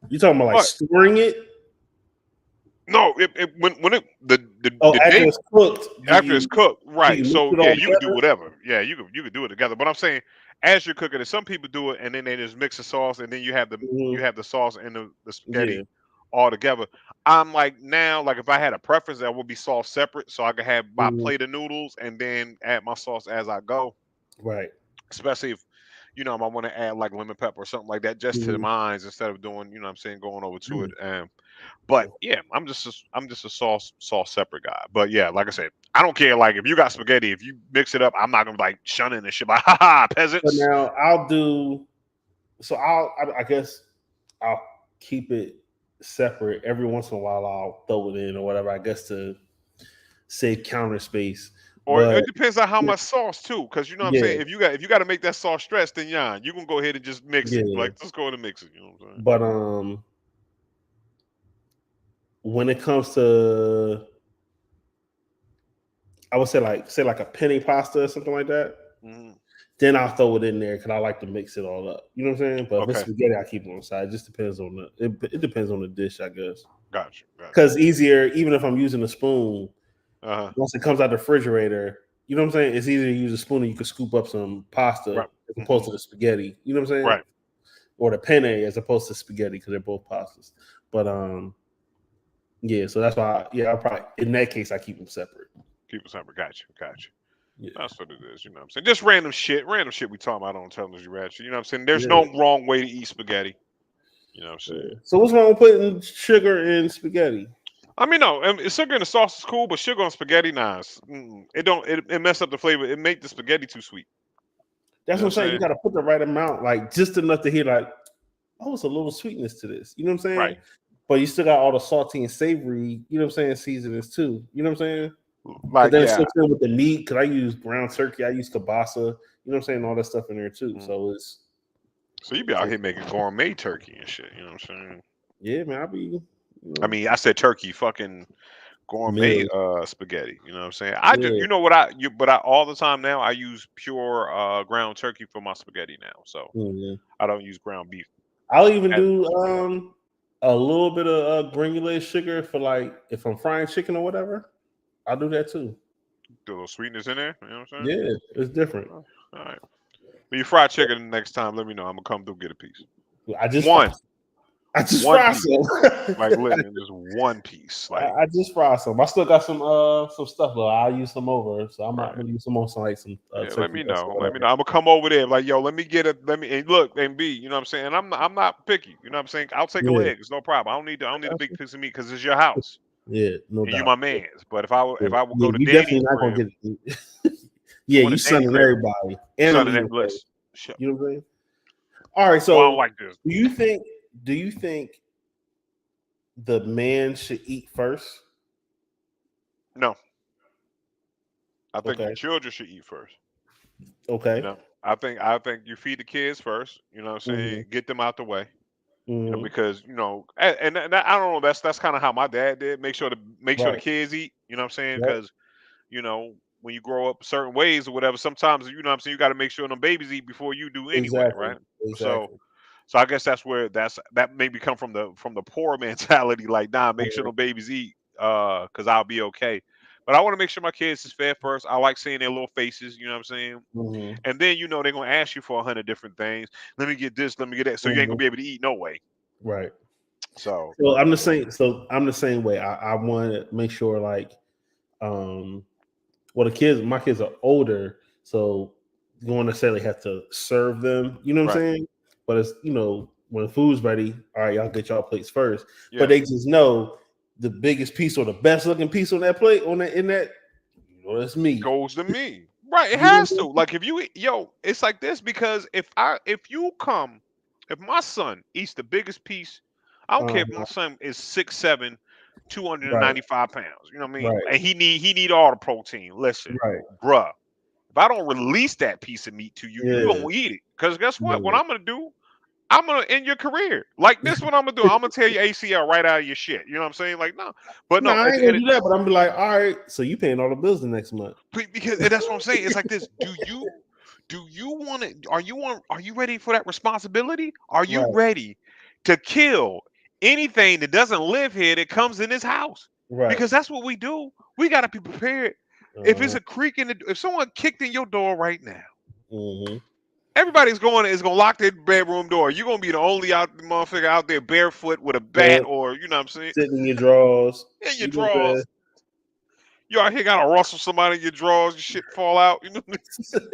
you talking about like storing it? No, when it the after day, it's cooked. After it's cooked, right? So yeah, you can do together? whatever. Yeah, you can do it together. But I'm saying, as you're cooking it, some people do it and then they just mix the sauce and then you have the sauce and the spaghetti all together. I'm like now, like if I had a preference, that would be sauce separate, so I could have my plate of noodles and then add my sauce as I go. Right. Especially if I want to add like lemon pepper or something like that just to the mines instead of doing what I'm saying, going over to it. But yeah, I'm just a sauce separate guy. But yeah, like I said, I don't care. Like if you got spaghetti, if you mix it up, I'm not gonna be like shunning and shit. Like, ha peasants. So now I guess I'll keep it separate. Every once in a while, I'll throw it in or whatever. I guess to save counter space. Or it depends on how much sauce too, because you know what I'm saying. If you got to make that sauce stretch, then you can go ahead and just mix it. Like just go ahead and mix it. You know what I'm saying? But when it comes to, I would say like a penne pasta or something like that, then I'll throw it in there because I like to mix it all up. You know what I'm saying? But if it's spaghetti, I keep it on the side. It just depends on it depends on the dish, I guess. Gotcha. Because easier, even if I'm using a spoon, once it comes out the refrigerator, you know what I'm saying? It's easier to use a spoon and you can scoop up some pasta as opposed to the spaghetti. You know what I'm saying? Right. Or the penne as opposed to spaghetti because they're both pastas. But yeah, so that's why I'll probably in that case I keep them separate. Gotcha. Yeah. That's what it is. You know what I'm saying? Just random shit we talking about on Intelligently Ratchet. You know what I'm saying? There's no wrong way to eat spaghetti. You know what I'm saying? Yeah. So what's wrong with putting sugar in spaghetti? I mean, no, sugar in the sauce is cool, but sugar on spaghetti, nah, it mess up the flavor. It make the spaghetti too sweet. That's what I'm saying. You got to put the right amount, like just enough to hear like, oh, it's a little sweetness to this. You know what I'm saying? Right. But you still got all the salty and savory, you know what I'm saying, seasonings too. You know what I'm saying? Like then it's still filled with the meat because I use ground turkey, I use kielbasa, you know what I'm saying, all that stuff in there too. So you be out here making gourmet turkey and shit. You know what I'm saying? Yeah, man, I mean, I said turkey, fucking gourmet spaghetti. You know what I'm saying? I do. You know what but all the time now I use pure ground turkey for my spaghetti now. So I don't use ground beef. I'll even do a little bit of granulated sugar for like if I'm frying chicken or whatever. I'll do that too. Do a little sweetness in there. You know what I'm saying? Yeah, it's different. All right. When you fry chicken next time, let me know. I'm gonna come through get a piece. I just I just One fried piece. some. Like literally just one piece. Like I just fried some. I still got some stuff though. I'll use some over. So I'm right. gonna use some on some Yeah, turkey let me breast or know. Let me whatever. know. I'm gonna come over there. Like, yo, let me get it. Let me and look and be. You know what I'm saying? I'm not picky. You know what I'm saying? I'll take a Yeah. leg. It's no problem. I don't need a big piece of meat because it's your house Yeah, no and you doubt. my man's. But if I would Yeah, go to you Danny's definitely not gonna crib, get it. Yeah, going you to Danny's sunning crib, everybody. And I'm son of eating that first. list. You know what I'm saying? All right, Well, I don't so like this. do you think the man should eat first? No, I think your Okay. children should eat first. You Okay. know, I think you feed the kids first. You know what I'm Mm-hmm. saying? Get them out the way. You know, Mm-hmm. because and I don't know. That's kind of how my dad did. Make sure the Right. kids eat. You know what I'm saying? Yep. Because when you grow up certain ways or whatever, sometimes you know what I'm saying you got to make sure them babies eat before you do anyway, Exactly. right? So Exactly. so I guess that maybe come from the poor mentality, like nah, make sure Mhm. them babies eat, because I'll be okay. But I want to make sure my kids is fed first. I like seeing their little faces, you know what I'm saying? Mhm. And then they're gonna ask you for 100 different things. Let me get this, let me get that. So you ain't gonna Mhm. be able to eat no way. Right. So So I'm the same. So I'm the same way. I want to make sure, like, um, well, my kids are older, so you don't necessarily have to serve them. You know what I'm right, saying? But it's when the food's ready, all right, y'all get y'all plates first. But yeah. they just know the biggest piece or the best looking piece on that plate in that, that's me. Goes to me. Right, it You know has what to. Like if you it's like this because if my son eats the biggest piece, I don't care I'm if my saying? son is 6'7", Right, 295 pounds. You know what I mean? right, And he need all the protein. Listen, right. bruh, if I don't release that piece of meat to you, you Yeah, gonna eat it. Because guess what? What yeah. I'm gonna do, I'm gonna end your career. Like this, what I'm gonna do? I'm gonna tear your ACL right out of your shit. You know what I'm saying? Like no, but No, no. I ain't gonna do that. But I'm be like, all right, so you paying all the bills the next month? Because and that's what I'm saying. It's like this. Do you want to? Are you ready for that responsibility? Are you Right, ready to kill anything that doesn't live here that comes in this house? right. Because that's what we do. We got to be prepared. If it's Uh-huh. a creak if someone kicked in your door right now, Mm-hmm. everybody's gonna lock their bedroom door. You're gonna be the only motherfucker out there barefoot with a bat Yep. or you know what I'm saying Sitting in your drawers. in your You know what drawers. You out here gotta rustle somebody in your drawers. Your shit fall out. You know. I'm saying?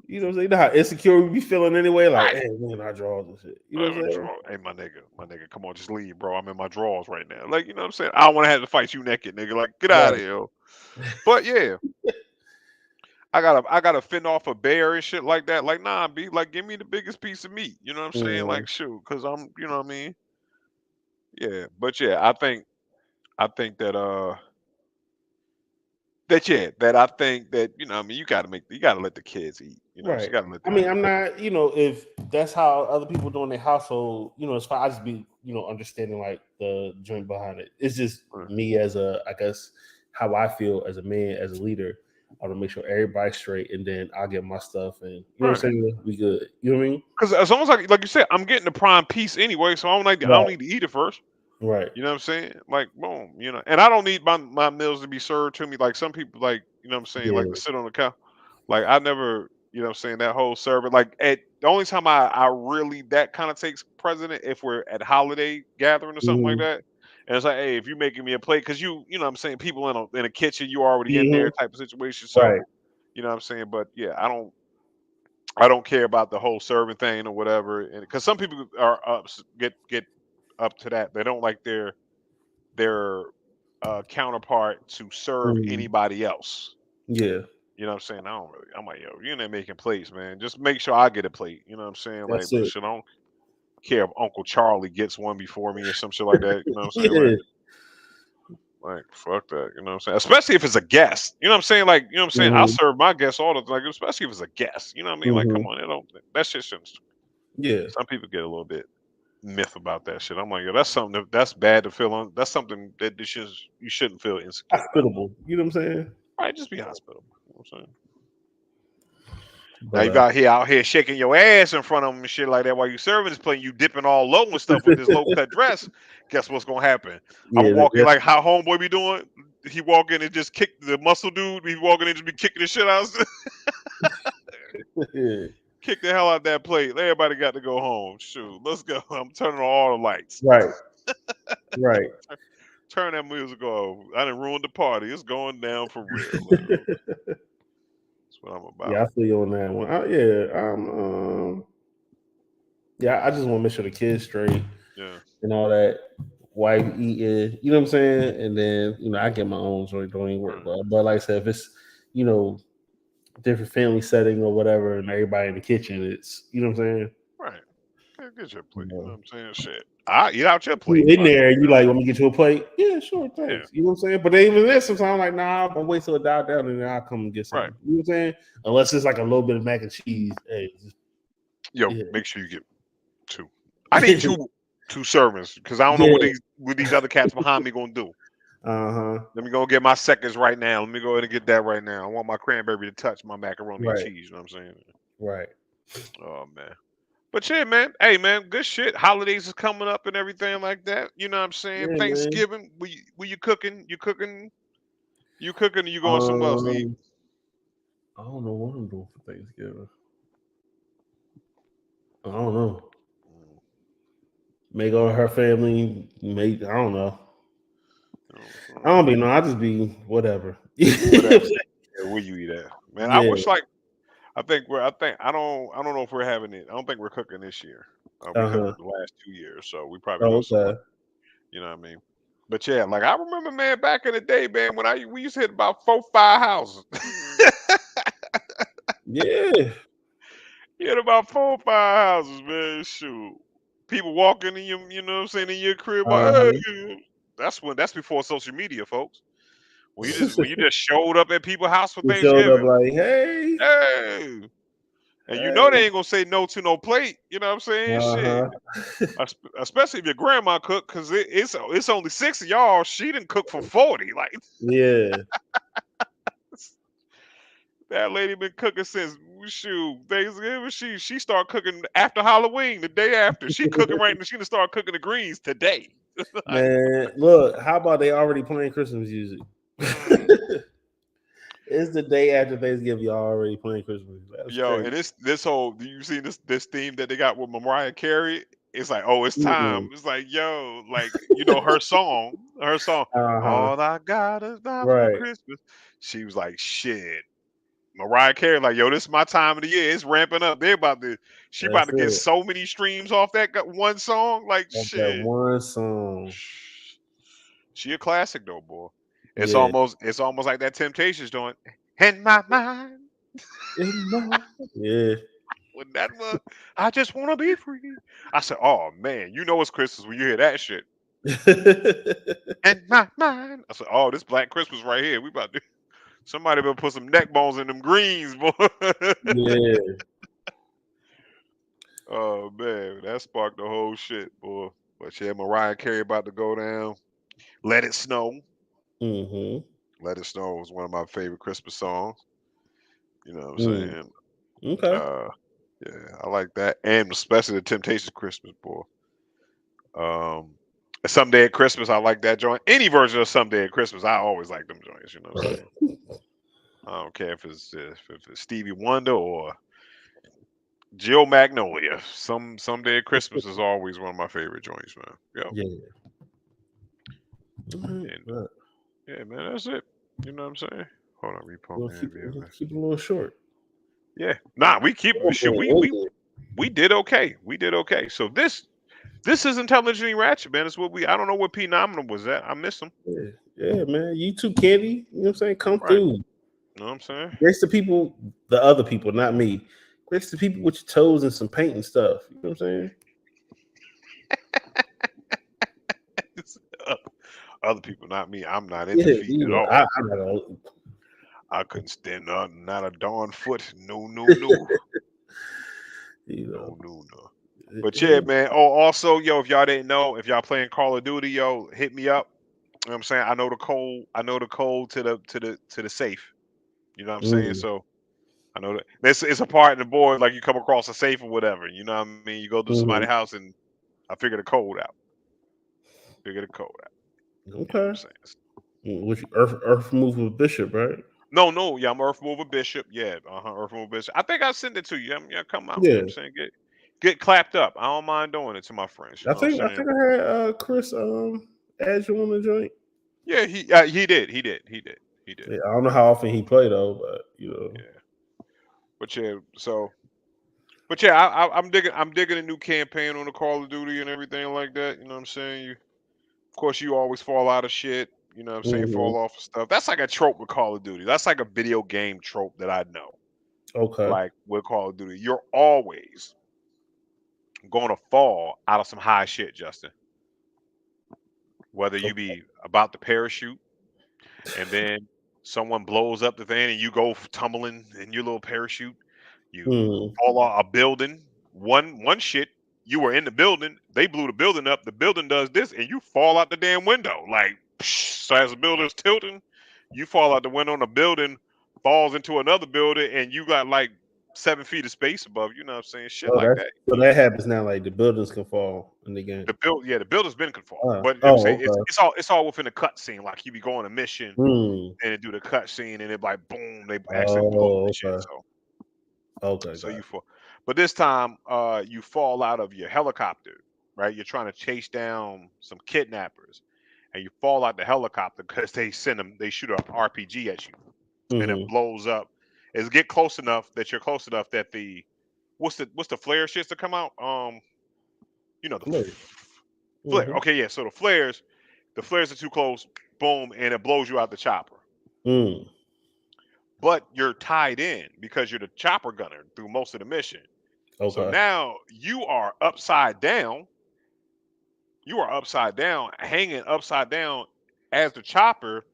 You know what I'm saying? You know how insecure we be feeling anyway. Like, Right. hey, we in our drawers and shit. You know what I'm I'm in saying? draw. Hey, my nigga, come on, just leave, bro. I'm in my drawers right now. Like, you know what I'm saying? I don't want to have to fight you naked, nigga. Like, get out of Right. here. Yo. But yeah, I gotta fend off a bear and shit like that. Like, nah, be like, give me the biggest piece of meat. You know what I'm saying? Mm-hmm. Like, shoot, cause you know what I mean? Yeah. But yeah, I think that I think that I mean, you gotta let the kids eat. You know, so you Right. gotta let I them mean, eat. I'm not, if that's how other people do in their household, it's fine. I just be, understanding like the joint behind it. It's just Mm. me I guess, how I feel as a man, as a leader. I want to make sure everybody's straight, and then I'll get my stuff, and you know what Right. I'm saying. We good. You know what I mean? Because it's almost like you said, I'm getting the prime piece anyway, so I don't Right. need to eat it first. Right. You know what I'm saying? Like, boom, and I don't need my meals to be served to me. Like some people, like, you know what I'm saying, like to Yeah. sit on the couch. Like I never, what I'm saying, that whole serving. Like at the only time I really that kind of takes precedent if we're at holiday gathering or something like Hmm. that. And it's like, hey, if you're making me a plate, because you know what I'm saying, people in a kitchen, you already in Hmm. there type of situation. So Right. you know what I'm saying, but yeah, I don't care about the whole serving thing or whatever, and because some people are get up to that, they don't like their counterpart to serve Mhm. anybody else. Yeah. You know what I'm saying? I don't really. I'm like, yo, you're in there making plates, man. Just make sure I get a plate. You know what I'm saying? Like, That's it. listen, I don't care if Uncle Charlie gets one before me or some shit like that. You know what I'm saying? Yeah. Like, fuck that. You know what I'm saying? Especially if it's a guest. You know what I'm saying? Like, you know what I'm saying? I Hmm. serve my guests all the time, like, especially if it's a guest. You know what I mean? Like, come Hmm. on, that shit shouldn't. Yeah. Some people get a little bit myth about that shit. I'm like, yo, that's something that's bad to feel on. That's something that you shouldn't feel insecure about. Hospitable. You know what I'm saying? Right? Just be hospitable. You know what I'm saying? Now But you out here shaking your ass in front of them and shit like that while you serving this plate, you dipping all low and stuff with this low cut dress. Guess what's gonna happen? I'm yeah, gonna walk in like how homeboy be doing. He walk in and just kick the muscle dude. He walk in and just be kicking the shit out. yeah. Kick the hell out that plate. Everybody got to go home. Shoot, let's go. I'm turning on all the lights. Right. Right. Turn that music off. I done ruined the party. It's going down for real. That's what I'm about. Yeah, I feel you on that one. Yeah, I just want to make sure the kids straight. Yeah. And all that. Wife eating, you know what I'm saying? And then, I get my own joint doing work. But like I said, if it's, different family setting or whatever, and everybody in the kitchen, it's, you know what I'm saying? Right. Get your plate. You know what I'm saying? Shit. I eat out your plate. You in there, you like, let me get you a plate? Yeah, sure, thanks. Yeah. You know what I'm saying? But then even this, sometimes I'm like, nah, I'll wait till it dies down and then I'll come and get something. Right. You know what I'm saying? Unless it's like a little bit of mac and cheese. Hey, make sure you get 2. I need 2 servings because I don't know what these other cats behind me gonna do. Let me go get my seconds right now. Let me go ahead and get that right now. I want my cranberry to touch my macaroni and cheese. You know what I'm saying? Right. Oh man. But yeah, man. Hey man, good shit. Holidays is coming up and everything like that. You know what I'm saying? Yeah, Thanksgiving. Were you cooking? You cooking? You cooking or you going somewhere else to eat? I don't know what I'm doing for Thanksgiving. I don't know. Make all her family make. I don't know. I don't be know. I just be whatever. Whatever. Yeah, where you eat at, man? I wish I don't know if we're having it. I don't think we're cooking this year. We cooked the last 2 years, so we probably go somewhere. You know what I mean? But yeah, like I remember, man, back in the day, man, when we used to hit about 4, 5 houses. Yeah. You hit about 4, 5 houses, man. Shoot. People walking in your, you know what I'm saying, in your crib. Hey. That's before social media, folks. When you just showed up at people's house for Thanksgiving. Showed up like, hey. And you know they ain't gonna say no to no plate. You know what I'm saying? Shit. Especially if your grandma cooked, because it's only 6 of y'all. She didn't cook for 40. Like, yeah. That lady been cooking since Thanksgiving. She started cooking after Halloween, the day after. She cooking right now. She gonna start cooking the greens today. Man, look, how about they already playing Christmas music? It's the day after Thanksgiving. Y'all already playing Christmas. That's crazy. And this whole, you see this theme that they got with Mariah Carey? It's like, oh, it's time. It's like, yo, like, her song. All I got is not for Christmas. She was like, shit. Mariah Carey, like, yo, this is my time of the year. It's ramping up. She about to get so many streams off that one song. Like, shit. That one song. She a classic though, boy. It's almost like that Temptations joint. In my mind. Yeah. When that one, I just want to be free. I said, oh man, you know it's Christmas when you hear that shit. In my mind. I said, oh, this Black Christmas right here. We about to. Somebody better put some neck bones in them greens, boy. Yeah. Oh man, that sparked the whole shit, boy. But yeah, Mariah Carey about to go down. Let It Snow. Let It Snow was one of my favorite Christmas songs. You know what I'm saying? Okay. Yeah, I like that, and especially the Temptations Christmas, boy. Someday at Christmas, I like that joint. Any version of Someday at Christmas, I always like them joints. You know what I'm saying? I don't care if it's Stevie Wonder or Jill Magnolia. Someday at Christmas is always one of my favorite joints, man. Yeah, man, that's it. You know what I'm saying? Hold on, keep it a little short. Yeah, nah, we keep we did okay. We did okay. So this is Intelligently Ratchet, man. It's what I don't know what P Nominal was at. I miss him. Yeah, man. You too, Candy. You know what I'm saying? Come through. You know what I'm saying? Grace the people, the other people, not me. Grace the people with your toes and some paint and stuff. You know what I'm saying? Other people, not me. I'm not into feet at all. I couldn't stand not a darn foot. No. No. But yeah, man. Oh, also, yo, if y'all didn't know, if y'all playing Call of Duty, yo, hit me up. You know what I'm saying? I know the code to the safe. You know what I'm saying? So I know that it's a part in the board, like you come across a safe or whatever. You know what I mean? You go to somebody's house and I figure the code out. Okay. Which Earth move with Bishop, right? No, yeah, I'm Earth Mover Bishop. Yeah, Earth Mover Bishop. I think I sent it to you. Yeah, come out. You know Yeah, what I'm saying? Get clapped up. I don't mind doing it to my friends. You I know what I'm think I saying? think I had Chris add you on the joint. Yeah, he did. He did. Yeah, I don't know how often he played though, but Yeah, but yeah, so. But yeah, I'm digging a new campaign on the Call of Duty and everything like that. You know what I'm saying? Of course, you always fall out of shit. You know what I'm saying? Mhm. Fall off of stuff. That's like a trope with Call of Duty. That's like a video game trope that I know. Okay. Like with Call of Duty, you're always going to fall out of some high shit, Justin. Whether you be about to parachute and then someone blows up the thing and you go tumbling in your little parachute. You Mm. fall off a building. One shit, you were in the building. They blew the building up. The building does this, and you fall out the damn window. Like so, as the building's tilting, you fall out the window. And the building falls into another building, and you got like 7 feet of space above. You know what I'm saying? Shit Oh, like that. so that happens now. Like the buildings can fall in the game. The building's been conformed, Oh, but I'm saying okay. it's all within a cut scene. Like you be going a mission Mm. and it do the cut scene, and it like boom, they accidentally blow up Oh, the shit. okay. Okay, So got you it. fall, but this time, you fall out of your helicopter, right? You're trying to chase down some kidnappers, and you fall out the helicopter because they shoot an RPG at you, and it Mm-hmm. blows up. It's get close enough that you're close enough that what's the flare shits that come out? The flare. Mm-hmm. Okay, yeah. So the flares are too close. Boom, and it blows you out the chopper. Mm. But you're tied in because you're the chopper gunner through most of the mission. So Okay. now you are upside down. You are upside down, hanging upside down as the chopper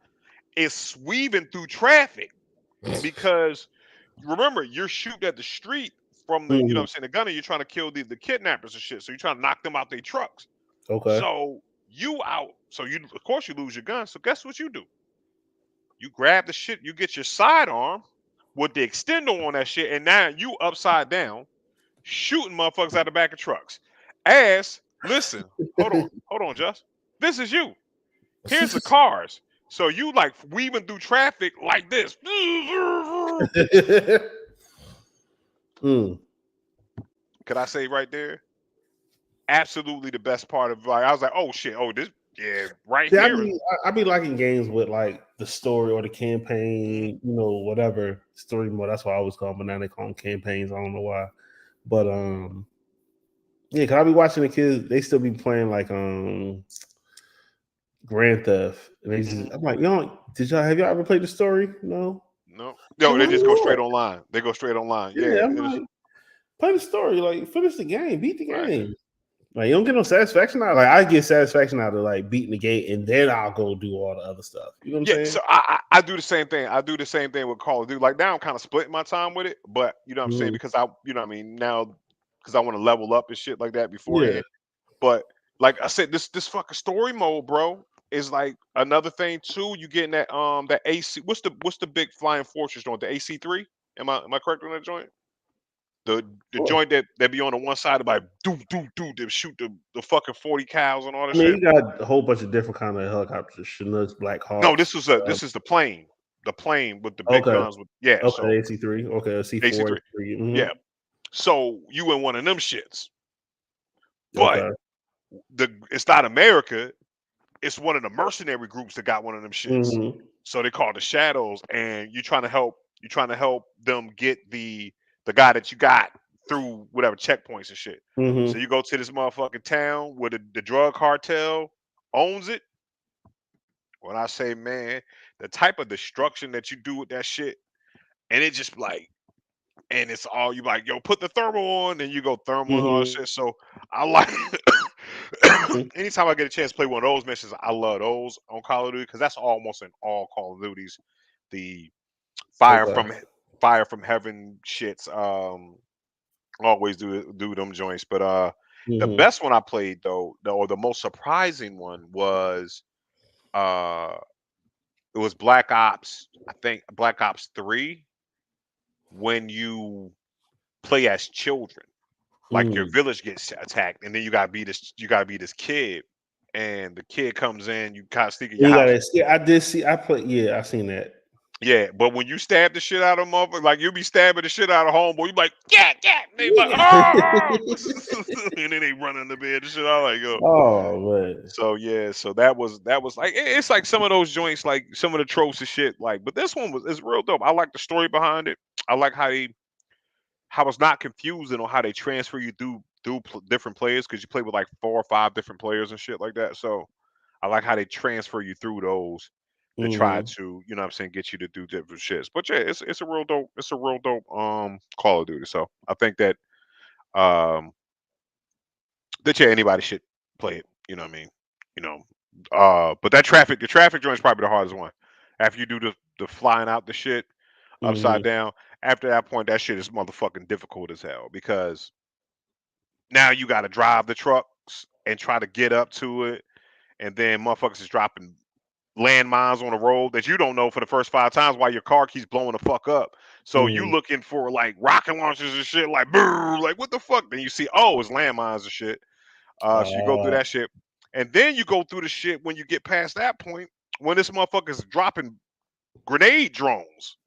is weaving through traffic because remember, you're shooting at the street from the, you know Mm-hmm. what I'm saying, the gunner, you're trying to kill the kidnappers and shit. So you're trying to knock them out their trucks. Okay. So you out. So you of course you lose your gun. So guess what you do? You grab the shit, you get your sidearm with the extender on that shit, and now you upside down shooting motherfuckers out the back of trucks. Listen, hold on, Just. This is you. Here's the cars. So you like weaving through traffic like this. Mm. Could I say right there? Absolutely the best part of like I was like, oh shit, this right Yeah, here. I be liking games with like the story or the Mhm. campaign, whatever story mode. That's what I always call them, but now they call them campaigns. I don't know why, but yeah, cause I be watching the kids. They still be playing like Grand Theft, and I'm like, have y'all ever played the story? No. No, I'm they like, just go yeah. straight online. They go straight online. Yeah, Yeah, I'm like, play the story, like finish the game, beat the right. game. Like you don't get no satisfaction out. Like I get satisfaction out of like beating the game, and then I'll go do all the other stuff. You know what I'm Yeah, saying? so I do the same thing. I do the same thing with Call of Duty. Like now I'm kind of splitting my time with it, but you know what I'm saying Mhm. because what I mean now because I want to level up and shit like that Yeah. beforehand. But like I said, this fucking story mode, bro, is like another thing too. You getting that AC. What's the big flying fortress joint? The AC-3? Am I correct on that joint? The Cool. joint that be on the one side of like do to shoot the fucking 40 cows and all that I mean, shit. you got a whole bunch of different kind of helicopters, Chinooks, Black No, Hawks. this is the plane with the big Okay. guns with so Okay, AC-3. Okay, C4, AC-3. AC-3. Yeah. So you in one of them shits. But Okay. it's not America. It's one of the mercenary groups that got one of them shits. Mm-hmm. So they call it the Shadows, and you're trying to help them get the guy that you got through whatever checkpoints and shit. So Mm-hmm. you go to this motherfucking town where the drug cartel owns it. When I say man, the type of destruction that you do with that shit, and it just like and it's all you like, yo, put the thermal on, and you go thermal and all that Mm-hmm. shit. So I like Mm-hmm. anytime I get a chance to play one of those missions, I love those on Call of Duty because that's almost in all Call of Duties. The fire Okay. from fire from heaven shits. Always do them joints. But the Mm-hmm. best one I played though, or the most surprising one was uh it was Black Ops. I think Black Ops 3 when you play as children. Like your Mm. village gets attacked, and then you gotta be this kid, and the kid comes in, you kind of sneak in your You house. gotta see. I did see. I played. Yeah, I seen that. Yeah, but when you stab the shit out of a motherfucker, like you be stabbing the shit out of homeboy, you be like, yeah, they like, oh, and then they run in the bed and shit. I like, yo. Oh man. So yeah, so that was like it's like some of those joints, like some of the tropes and shit. Like, but this one is real dope. I like the story behind it. I like how it's not confusing on how they transfer you through different players because you play with like 4 or 5 different players and shit like that. So I like how they transfer you through those to try to, you know what I'm saying, get you to do different shits. But yeah, it's a real dope, Call of Duty. So I think um that yeah, anybody should play it. You know what I mean? You know. But the traffic joint is probably the hardest one. After you do the flying out the shit upside down, after that point, that shit is motherfucking difficult as hell because now you got to drive the trucks and try to get up to it, and then motherfuckers is dropping landmines on the road that you don't know for the first 5 times while your car keeps blowing the fuck up. So you looking for like rocket launchers and shit, like brr, like what the fuck? Then you see, oh, it's landmines and shit. So you go through that shit, and then you go through the shit when you get past that point when this motherfucker's dropping grenade drones.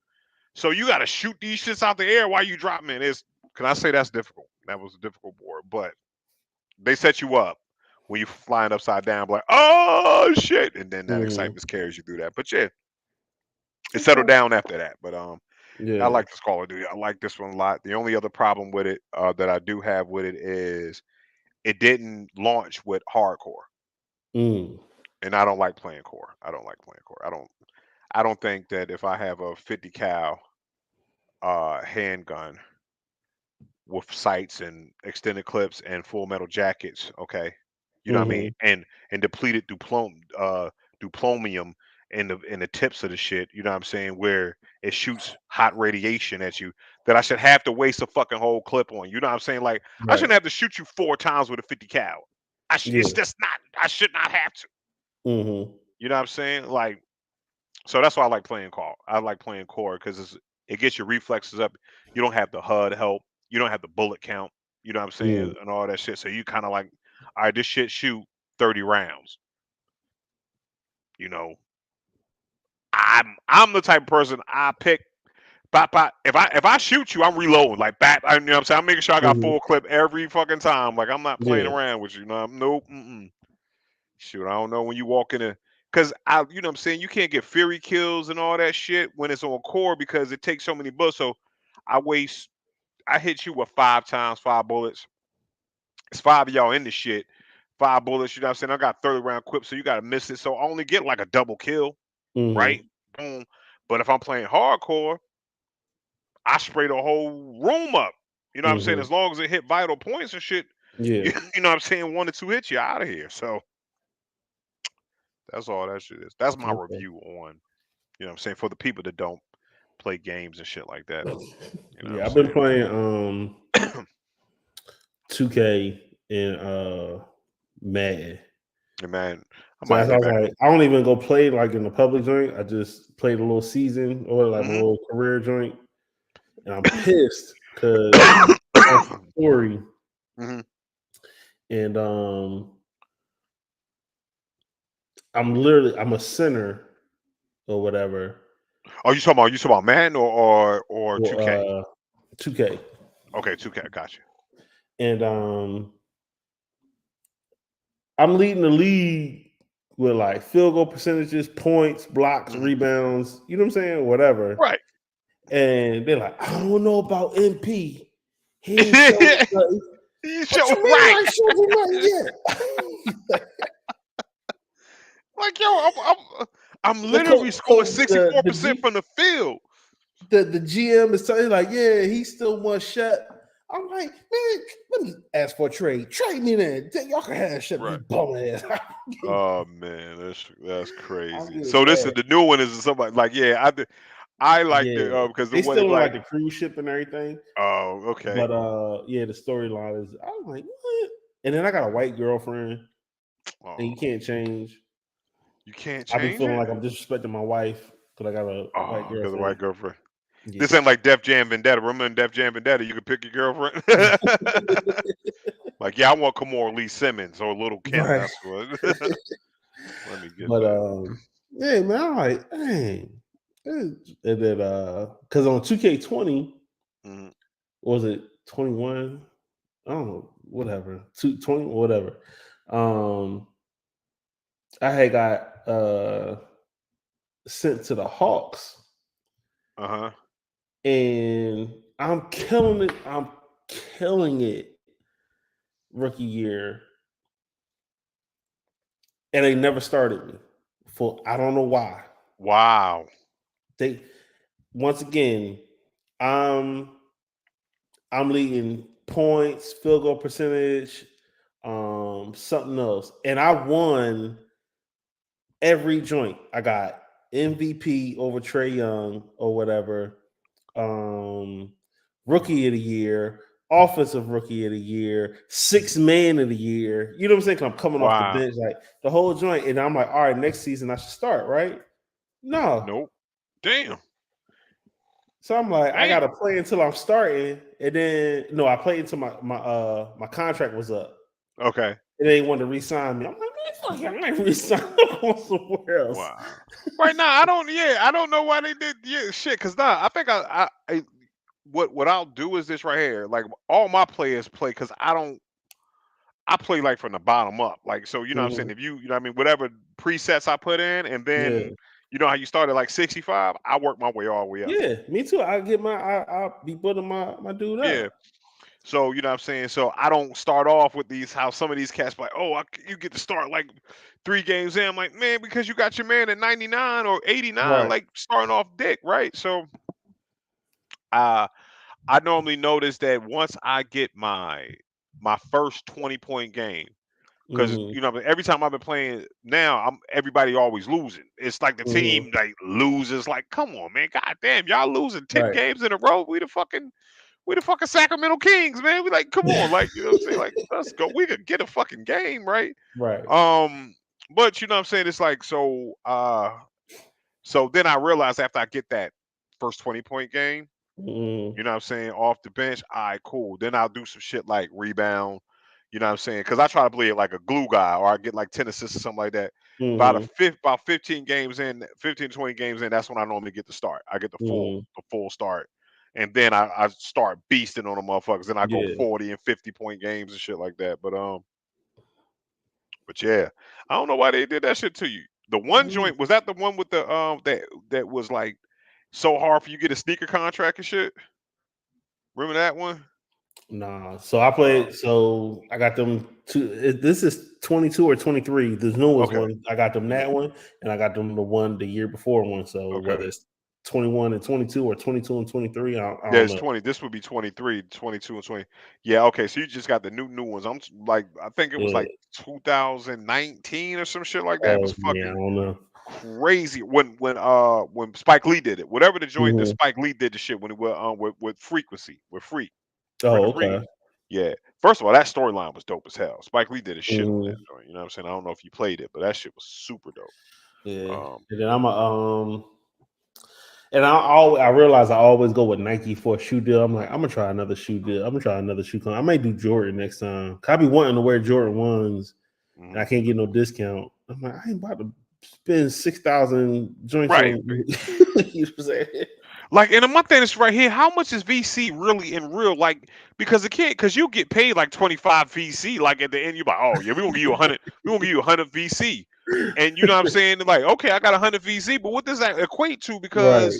So you got to shoot these shits out the air while you dropping it. Can I say that's difficult? That was a difficult board, but they set you up when you flying upside down, like, oh shit, and then that excitement carries you through that. But yeah, it settled down after that. But I like this Call of Duty. I like this one a lot. The only other problem with it that I do have with it is it didn't launch with hardcore, and I don't like playing core. I don't like playing core. I don't think that if I have a 50 cal handgun with sights and extended clips and full metal jackets, okay, you know what I mean, and depleted duplomium in the tips of the shit, you know what I'm saying, where it shoots hot radiation at you, that I should have to waste a fucking whole clip on. You know what I'm saying? Like I shouldn't have to shoot you 4 times with a 50 cal. It's just not. I should not have to. You know what I'm saying? Like, so that's why I like playing core. I like playing core because it gets your reflexes up. You don't have the HUD help. You don't have the bullet count. You know what I'm saying, and all that shit. So you kind of like, all right, this shit shoot 30 rounds. You know, I'm the type of person I pick. If I shoot you, I'm reloading. Like back, you know what I'm saying. I'm making sure I got full clip every fucking time. Like I'm not playing around with you. You know, nope. Shoot, I don't know when you walk in a, because you know what I'm saying, you can't get fury kills and all that shit when it's on core because it takes so many bullets. So I hit you with 5 times 5 bullets. It's 5 of y'all in the shit. 5 bullets, you know what I'm saying? I got 30 round clip, so you gotta miss it. So I only get like a double kill, right? Boom. But if I'm playing hardcore, I spray the whole room up. You know what I'm saying? As long as it hit vital points and shit, you know what I'm saying, 1 or 2 hits you out of here. So that's all that shit is. That's my review on, you know what I'm saying, for the people that don't play games and shit like that. You know I've been playing 2K and Madden. And man, So I was like, I don't even go play like in the public joint. I just played a little season or like a little career joint, and I'm pissed because story. And I'm a sinner or whatever. Oh, you talking about Madden or 2K? 2K. Okay, 2K, gotcha. And I'm leading the league with like field goal percentages, points, blocks, rebounds, you know what I'm saying? Whatever. Right. And they're like, I don't know about MP. He ain't showed nothing. He showed right. Yet. Like, yo, I'm literally scoring 64% from the field. The GM is telling like, yeah, he's still 1 shot. I'm like, man, let me ask for a trade. Trade me then. Y'all can have shit. Right. Bum ass. Oh man, that's crazy. So this is the new one. Is somebody like, yeah, I like the because they still like the cruise ship and everything. Oh, okay. But yeah, the storyline is, I'm like, what? And then I got a white girlfriend, and you can't change. You can't change. I've been feeling like I'm disrespecting my wife because I got a white girlfriend. Because a white girlfriend. Yeah. This ain't like Def Jam Vendetta. Remember in Def Jam Vendetta, you could pick your girlfriend. Like, yeah, I want Kamora Lee Simmons or Little Kim. Right. That's what. Let me get. But yeah, man, I'm like, dang. And then because on 2K20, Mhm. was it 21? I don't know, whatever. 220, whatever. I had got sent to the Hawks, Uh-huh. and I'm killing it. I'm killing it rookie year, and they never started me. For I don't know why. Wow. They once again, I'm leading points, field goal percentage, something else, and I won every joint. I got MVP over Trey Young or whatever, rookie of the year, offensive rookie of the year, sixth man of the year. You know what I'm saying? 'Cause I'm coming off the Wow. bench, like the whole joint, and I'm like, all right, next season I should start, right? No. Nope. Damn. So I'm like, I Damn. gotta play until I'm starting, and then no, I played until my contract was up. Okay. And they wanted to re-sign me. I'm like, man, fuck it, I might re-sign somewhere else. Wow. Right now, I don't know why they did shit. Cause I think what I'll do is this right here. Like all my players play because I play like from the bottom up. Like so, you know what I'm saying? If you know what I mean, whatever presets I put in, and then Yeah. you know how you start at like 65, I work my way all the way up. Yeah, me too. I'll be putting my dude Yeah. up. So you know what I'm saying. So I don't start off with these how some of these cats be like, oh, you get to start like 3 games in. I'm like, man, because you got your man at 99 or 89, Right. like starting off dick, right? So I normally notice that once I get my first 20-point game, because Mm-hmm. you know every time I've been playing now, everybody always losing. It's like the Mm-hmm. team like loses. Like, come on, man, god damn, y'all losing 10 Right. games in a row. We the fucking Sacramento Kings, man. We like, come on, like you know what I'm saying? Like, let's go. We could get a fucking game, right? Right. But you know what I'm saying? It's like so then I realized after I get that first 20-point game. Mm-hmm. You know what I'm saying? Off the bench. All right, cool. Then I'll do some shit like rebound. You know what I'm saying? Because I try to play it like a glue guy, or I get like 10 assists or something like that. Mm-hmm. About 15 games in, 15 to 20 games in, that's when I normally get the start. I get the Mm-hmm. full start. And then I start beasting on the motherfuckers. Then I go Yeah. 40 and 50-point games and shit like that. But yeah. I don't know why they did that shit to you. The one joint, was that the one with the that was like so hard for you to get a sneaker contract and shit? Remember that one? Nah. So I played. So I got them two. This is 22 or 23. The newest Okay. one. I got them that one, and I got them the year before one. So Okay. whether it's 21 and 22 or 22 and 23, I don't There's know. 20. This would be 23, 22, and 20. Yeah, okay. So you just got the new ones. Like, I think it was Yeah. like 2019 or some shit like that. It was Oh yeah, I fucking don't know. crazy when Spike Lee did it. Whatever the joint that Mhm. Spike Lee did the shit when it was with Frequency, with Freak, Oh, Freak. okay. Yeah. First of all, that storyline was dope as hell. Spike Lee did a shit on that Mhm. joint. You know what I'm saying? I don't know if you played it, but that shit was super dope. Yeah. Um, And then and I realize I always go with Nike for a shoe deal. I'm like, I'm gonna try another shoe deal. I'm gonna try another shoe. I might do Jordan next time. I be wanting to wear Jordan ones, and I mhm. can't get no discount. I'm like, I ain't about to spend 6,000 joints Right. on. You know what I'm saying? Like, and my thing is right here, how much is VC really in real? Like, because it can't, because you get paid like 25 VC. Like at the end, you're like, oh yeah, we're gonna give you 100, we're gonna give you 100 VC. And you know what I'm saying? Like, okay, I got 100 VC, but what does that equate to? Right.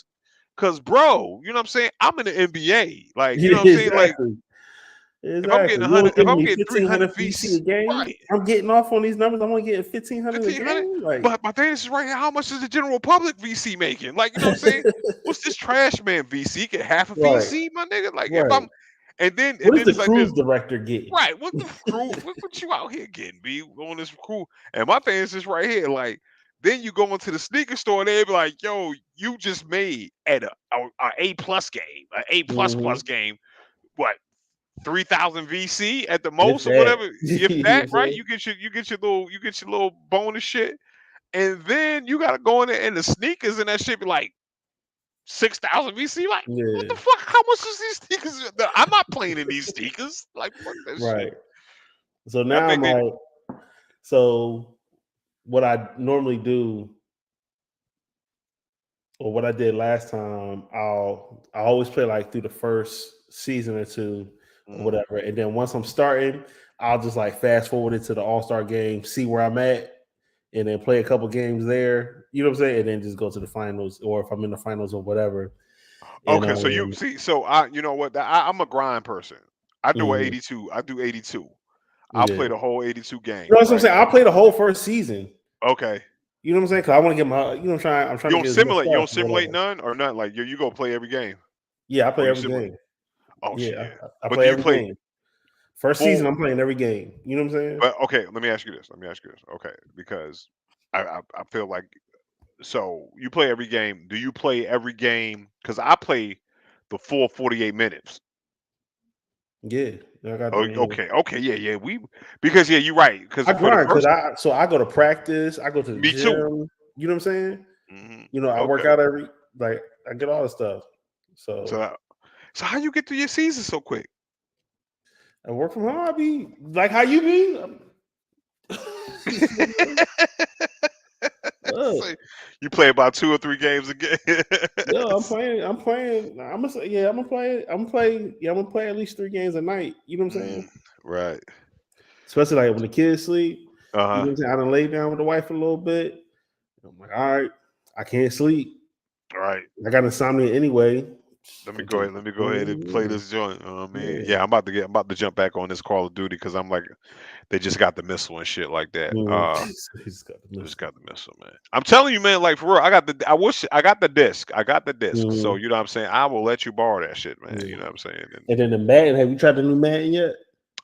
Because bro, you know what I'm saying? I'm in the NBA. Like, you know Yeah, what I'm saying? Like, exactly. if I'm getting Exactly. You only 100, if giving I'm me getting 300 1,500 VC VC, a game. right? I'm getting off on these numbers. I'm only getting 1,500 a 1,500. game. Like, But my thing is right here, how much is the general public VC making? Like, you know what I'm saying? What's this trash man VC? Get half a right, VC, my nigga. Like, if right. I'm, and What is then the it's like this, cruise director getting? right? What the crew? What you out here getting? B on this crew? And my thing is this right here, like. Then you go into the sneaker store and they be like, "Yo, you just made at a plus game, a A plus Mm-hmm. game. What 3,000 VC at the If most or that, whatever. If you know what that, I'm right? saying? You get your little bonus shit, and then you gotta go in there and the sneakers and that shit be like 6,000 VC. Like, what the Yeah, fuck? How much is these sneakers? I'm not playing in these sneakers. Like, fuck that shit. right. So I now I'm think they. like, so what I normally do Well, what I did last time, I always play like through the first season or two or whatever, and then once I'm starting, I'll just like fast forward into the All-Star game, see where I'm at, and then play a couple games there. You know what I'm saying? And then just go to the finals, or if I'm in the finals or whatever. And Okay, so you see, so I, you know what? I'm a grind person. I do a mhm, 82. I do 82. I'll yeah. play You the whole 82 know games, what I'm right? saying? I'll play the whole first season. Okay. You know what I'm saying? Because I want to get my, I'm trying You to don't get as much simulate. You stuff don't or simulate whatever. none or nothing. Like you go play every game, Yeah, I or play you every simulate. game. Oh shit, Yeah, yeah. I But play do you every play game. First season, full? I'm playing every game. You know what I'm saying? But okay, let me ask you this. Okay, because I feel like, so you play every game. Do you play every game? Because I play the full 48 minutes. Yeah, I got. Oh, okay, yeah. Because yeah, you're right. Because I for the grind because first, I go to practice. I go to the me too. gym. You know what I'm saying? Hmm. I work Okay. out I get all the stuff. So, So so how you get through your season so quick? I work from home. I be like how you be. So Look, you play about 2 or 3 games a game. yo, I'm playing. I'm playing. I'm gonna say, yeah. I'm gonna play. I'm playing. Yeah, I'm gonna play at least 3 games a night. You know what I'm saying? Right. Especially like when the kids sleep. You know Uh-huh. what I'm saying? I done lay down with the wife a little bit. I'm like, all right, I can't sleep. Right. I got insomnia anyway. Let me I'm go just ahead. Let me go ahead and play yeah, this joint. Oh man. yeah. Yeah, I'm about to jump back on this Call of Duty because I'm like, they just got the missile and shit like that. He's got the Just missile. got the missile, man. I'm telling you, man, like for real, I wish I got the disc. I got the disc. So Mhm, you know what I'm saying? I will let you borrow that shit, man. You yeah. know what I'm saying? And And then the Madden. Have you tried the new Madden yet?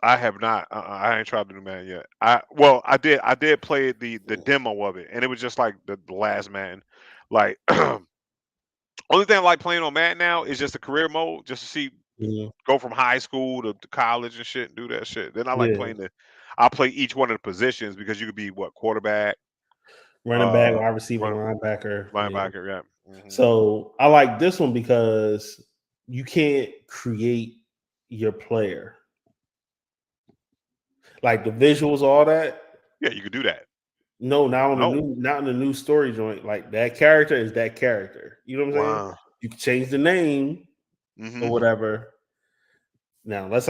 I have not. I ain't tried to do man yet. I did play the demo of it, and it was just like the last man. Like only thing I like playing on Madden now is just the career mode, just to see Mhm, go from high school to college and shit, and do that shit. Then I like yeah. playing I play each one of the positions because you could be what, quarterback, Running back, uh, wide receiver, run, linebacker. Yeah. linebacker, yeah. So I like this one because you can't create your player. Like the visuals, all that. Yeah, you could do that. No, No, not in the new story joint. Like that character is that character. You know what I'm saying? wow. You can change the name or Hmm. whatever. Now, unless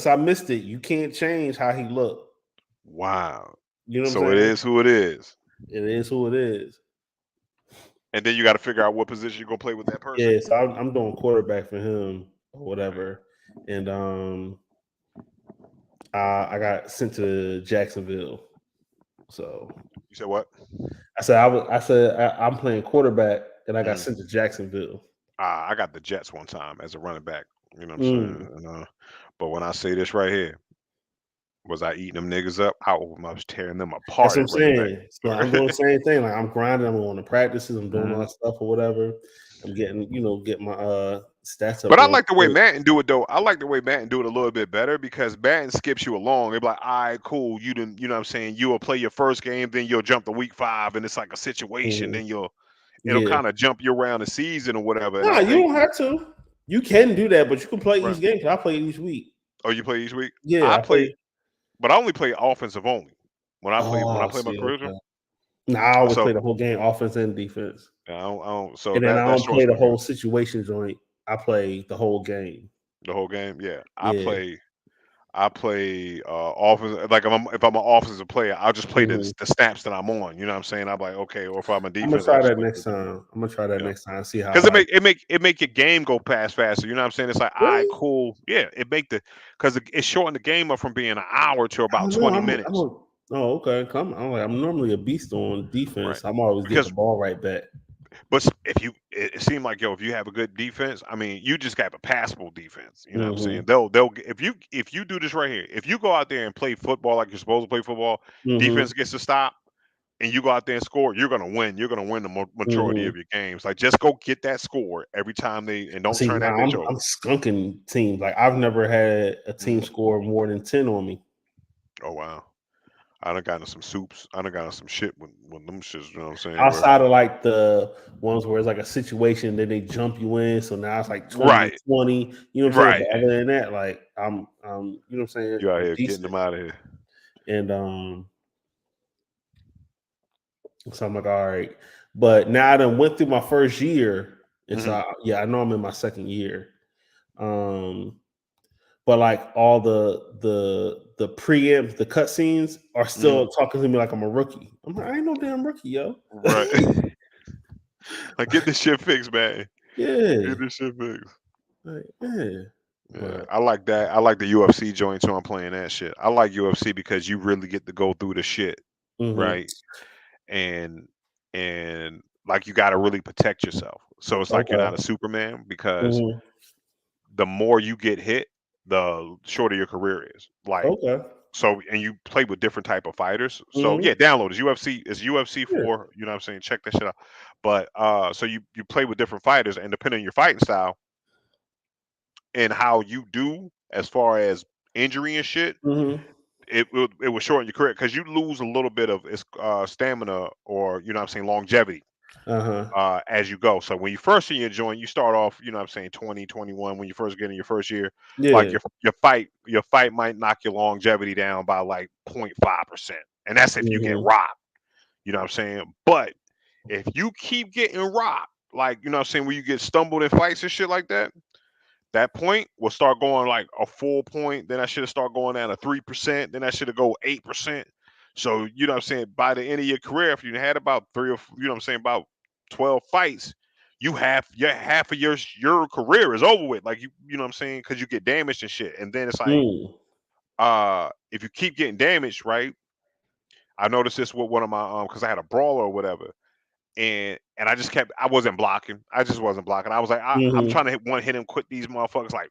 I missed it, you can't change how he looked. Wow. You know what I'm So it saying? is who it is, It is who it is. and then you got to figure out what position you're gonna play with that person. Yeah, so I'm doing quarterback for him or Okay. whatever, and I got sent to Jacksonville. So You said what? I'm playing quarterback, and I got Mm. sent to Jacksonville. I got the Jets one time as a running back. You know what I'm saying? Mm. And, but when I say this right here, was I eating them niggas up? I was tearing them That's apart what at I'm running back. saying. So I'm doing the same thing. Like I'm grinding. I'm going to practices. I'm doing all Mhm. that stuff or whatever. I'm getting, get my stats up But I real like the way quick. Madden do it though. I like the way Madden do it a little bit better because Madden skips you along. They be like, all right, cool. You didn't, you know what I'm saying? You will play your first game, then you'll jump to week 5, and it's like a situation. Mhm. Then it'll Yeah. kind of jump you around the season or whatever. And I No, you think, don't have to. You can do that, but you can play right. each game. 'Cause I play each week. Oh, you play each week? Yeah, I I play, play. but I only play offensive only when I Oh, play my see, career. okay. No, I always So play the whole game, offense and defense. I don't, so And then I that don't play shorts the my game. whole situation joint. I play the whole game. The whole game, yeah. Yeah. I play offense. Like if I'm an offensive player, I'll just play Mhm. the snaps that I'm on. You know what I'm saying? I'm like, okay. Or if I'm a I'm gonna defense, I try just that play next defense. time. I'm gonna try that Yeah, next time. See how I because like. it make your game go past faster. You know what I'm saying? It's like, all right, Really? cool. Yeah, it make because it shortened the game up from being an hour to I about don't know. 20 I minutes. don't. Oh, okay. I'm normally a beast on Right. defense. I'm always getting the Because ball right back. But if it seemed like, yo, if you have a good defense, I mean, you just got a passable defense. You know what I'm saying? Mm-hmm. They'll if you do this right here, if you go out there and play football like you're supposed to play football, Mm-hmm. defense gets to stop, and you go out there and score, you're gonna win. You're gonna win the majority Mm-hmm. of your games. Like just go get that score every time and don't See, turn that now bitch I'm over. skunking teams. Like I've never had a team Mhm. score more than 10 on me. Oh wow, I done gotten some soups. I done gotten some shit when them shits. You know what I'm saying? Where Outside of like the ones where it's like a situation that they jump you in, so now it's like 20 to right, 20. You know what I'm saying? right, But other than that, like you know what I'm saying? you out I'm here getting decent. them out of here. And so I'm like, all right. But now I done went through my first year. It's Mhm. yeah, I know I'm in my second year. But like all the preamps, the cutscenes are still talking to me like I'm a rookie. I'm like, I ain't no damn rookie, yo. Right. Like, get this shit fixed, man. Yeah. Get this shit fixed. Like, yeah. Yeah, But I like that. I like the UFC joint too. I'm playing that shit. I like UFC because you really get to go through the shit, right? And like you got to really protect yourself. So it's like you're not okay. a Superman because Mhm. the more you get hit, the shorter your career is. Like, Okay. so, and you play with different type of fighters. So Mhm. yeah, download it. UFC is UFC Yeah. 4. You know what I'm saying? Check that shit out. But so you play with different fighters, and depending on your fighting style and how you do as far as injury and shit, Mhm. it will shorten your career because you lose a little bit of its stamina, or you know what I'm saying, longevity Uh-huh. as you go. So when you first in your joint, you start off, you know what I'm saying, 20, 21 when you first get in your first year. Like Yeah. your fight might knock your longevity down by like 0.5%. And that's if you get Mhm. robbed. You know what I'm saying? But if you keep getting robbed, like, you know what I'm saying, where you get stumbled in fights and shit like that, that point will start going like a full point. Then I should have start going down to 3%. Then I should have go 8%. So you know what I'm saying. By the end of your career, if you had about you know what I'm saying, about 12 fights, you have half of your career is over with. Like you know what I'm saying, because you get damaged and shit. And then it's like, Mm. if you keep getting damaged, right? I noticed this with one of my because I had a brawler or whatever, and I wasn't blocking. I just wasn't blocking. I was like, I'm Mhm. trying to hit him, quit these motherfuckers like.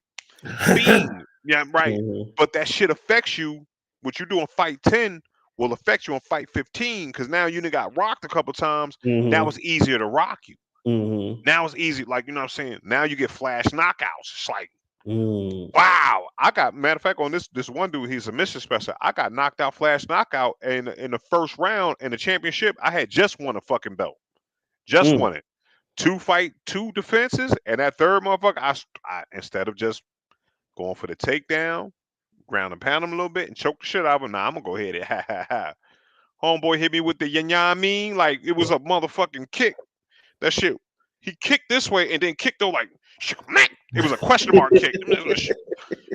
Being, yeah, right. Mhm. But that shit affects you. What you do in fight 10 will affect you in fight 15 because now you done got rocked a couple times. Now Mhm. it's easier to rock you. Mhm. Now it's easy, like, you know what I'm saying? Now you get flash knockouts. It's like, Mm. wow. Matter of fact, on this one dude, he's a mission special. I got knocked out, flash knockout, and in the first round in the championship, I had just won a fucking belt. Just Mm. won it. Two defenses, and that third motherfucker, I instead of just going for the takedown, ground and pound him a little bit and choke the shit out of him. Nah, I'm gonna go ahead and ha ha ha. Homeboy hit me with the I mean, like it was a motherfucking kick. That shit. He kicked this way and then kicked though like it was a question mark kick.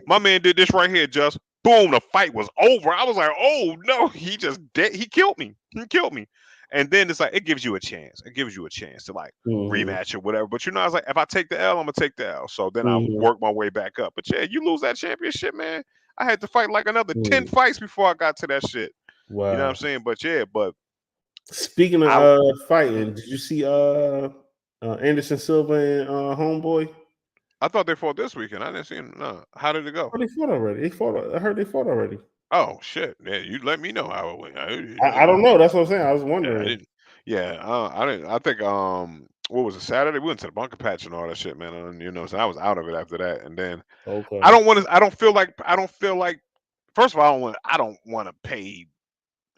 My man did this right here, just boom. The fight was over. I was like, oh no, he just dead. He killed me. He killed me. And then it's like it gives you a chance. It gives you a chance to like Mhm. rematch or whatever. But you know, I was like, if I take the L, I'm gonna take the L. So then I Mhm. work my way back up. But yeah, you lose that championship, man. I had to fight like another 10 Mm. fights before I got to that shit. You know what I'm Wow. saying? But yeah, but Speaking of I fighting, did you see Anderson Silva and Homeboy? I thought they fought this weekend. I didn't see him. No. How did it go? Oh, they fought already. They fought. I heard they fought already. Oh shit. Yeah, you let me know how it went. I don't know. That's what I'm saying. I was Yeah, I wondering. didn't. Yeah, I didn't. I think what was it, Saturday? We went to the bunker patch and all that shit, man. And, you know, so I was out of it after that. And then I Okay. don't want to. I don't feel like. I don't feel like. First of all, I don't want to pay.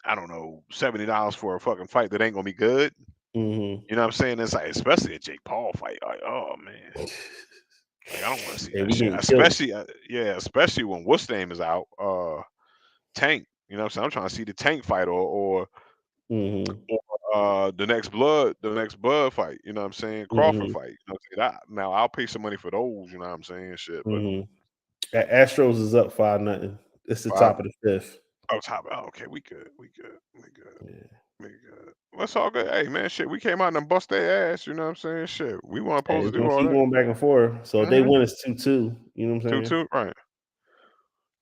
I don't know, $70 for a fucking fight that ain't gonna be good. Mm-hmm. You know what I'm saying? It's like, especially a Jake Paul fight. Like, oh man, like I don't want to see Hey, that we shit. getting killed. Especially, yeah, especially when what's name is out. Tank. You know what I'm saying? I'm trying to see the Tank fight Mm-hmm. or the next blood fight, you know what I'm saying? Crawford Mm-hmm. fight. You know what I'm saying? Now I'll pay some money for those, you know what I'm saying? Shit, but Mm-hmm. Astros is up 5-0. It's the five top of the fifth. oh top. Oh, okay, we good. We good. We good. Yeah. We good. That's all good. Hey man, shit, we came out and bust their ass, you know what I'm saying? Shit. We weren't Hey, supposed to it's do gonna all keep that. going back and forth. So if they Mm-hmm. win, it's 2-2. You know what I'm Two saying? two, right.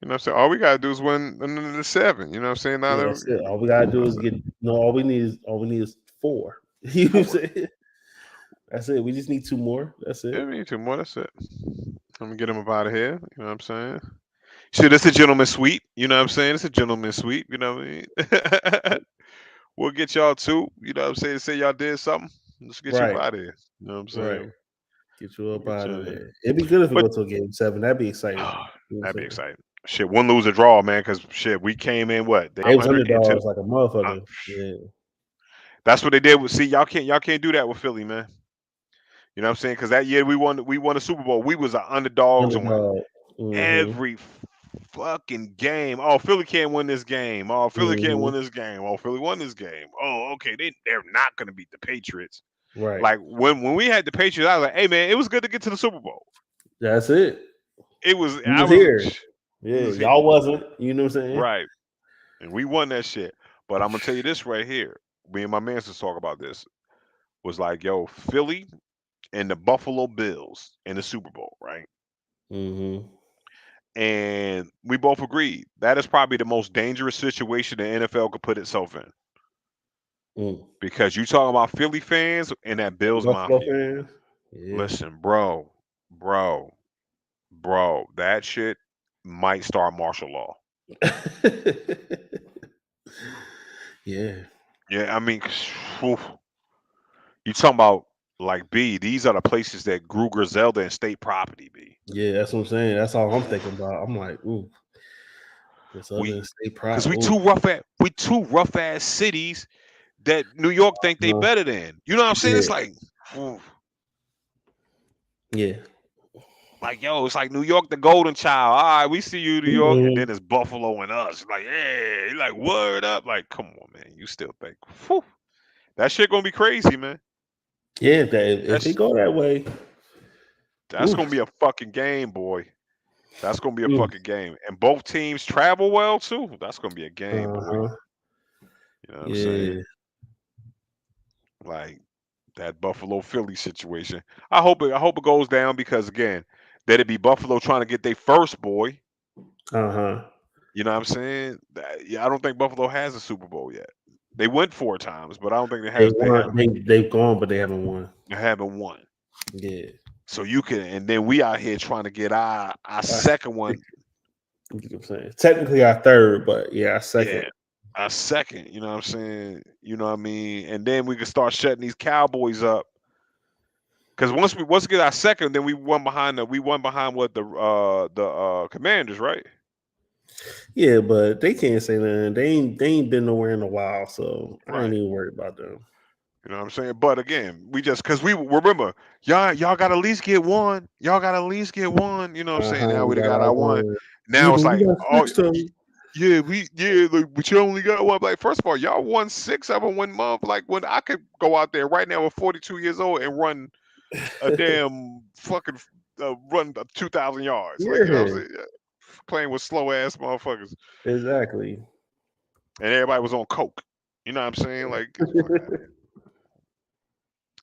You know what I'm saying? All we gotta do is win the seven. You know what I'm saying? Now Yeah, that that's it. All we gotta do is that's get no. All we need is 4. You know what I'm four. saying? That's it. We just need 2 more. That's Yeah, it. we need two more. That's it. Let me get him up out of here. You know what I'm saying? Shit, it's a gentleman sweep. You know what I'm saying? It's a gentleman sweep. You know what I mean? We'll get y'all too. You know what I'm saying? Say y'all did something. Let's get you up Right. out of here. You know what I'm Right. saying? Get you We'll up get out you of out of here. there. It'd be good if we But go to a game 7. That'd be exciting. You know what that'd I'm be saying? exciting. Shit, win, lose, or draw, man. Because shit, we came in what the They was 800 into. underdogs like a Uh, motherfucker. Yeah. that's what they did. See, y'all can't do that with Philly, man. You know what I'm saying? Because that year we won the Super Bowl. We was an underdogs on Underdog. Mm-hmm. every fucking game. Oh, Philly can't win this game. Oh, Philly can't win this game. Oh, Philly won this game. Oh, okay, they're not gonna beat the Patriots. Right. Like when we had the Patriots, I was like, hey man, it was good to get to the Super Bowl. That's it. It was. I was here. Yeah, was y'all wasn't. You know what I'm saying? Right. And we won that shit. But I'm gonna tell you this right here. Me and my man used to talk about this. Was like, yo, Philly and the Buffalo Bills in the Super Bowl, right? Mm-hmm. And we both agreed that is probably the most dangerous situation the NFL could put itself in. Because you talking about Philly fans and that Bills Buffalo Mafia. fans. Yeah. Listen, bro, that shit might start martial law. Yeah. Yeah, I mean, whew. You talking about like B? These are the places that grew Griselda and state property. B. Yeah, that's what I'm saying. That's all I'm thinking about. I'm like, ooh, Griselda and state property. Because we two rough ass cities that New York think they better than. You know what I'm saying? Yeah. It's like, yeah. Like, yo, it's like New York, the golden child. All right, we see you, New York, and then it's Buffalo and us. Like, hey, like, word up. Like, come on, man. You still think, whew, that shit gonna be crazy, man. Yeah, if they go that way, that's gonna be a fucking game, boy. That's gonna be a fucking game. And both teams travel well too. That's gonna be a game, boy. You know what I'm saying? Like that Buffalo Philly situation. I hope it goes down because again, that'd be Buffalo trying to get their first boy. You know what I'm saying? Yeah, I don't think Buffalo has a Super Bowl yet. They went 4 times, but I don't think they have. They've gone, but they haven't won. They haven't won. Yeah. So you can, and then we out here trying to get our second one. You know what I'm saying? Technically our third, but yeah, our second. Yeah, our second. You know what I'm saying? You know what I mean? And then we can start shutting these Cowboys up. Because once we get our second, then we won behind what the Commanders, right? Yeah, but they can't say nothing. They ain't been nowhere in a while, so I ain't even worried about them. You know what I'm saying? But again, we just because we remember y'all got to at least get one. Y'all got to at least get one. You know what I'm saying? Now we got our one. Now it's like, oh yeah, but you only got one. Like, first of all, y'all won 6 of them 1 month. Like, when I could go out there right now at 42 years old and run a damn fucking run 2,000 yards. Like, you know what I'm saying? Playing with slow ass motherfuckers. Exactly. And everybody was on coke. You know what I'm saying? Like,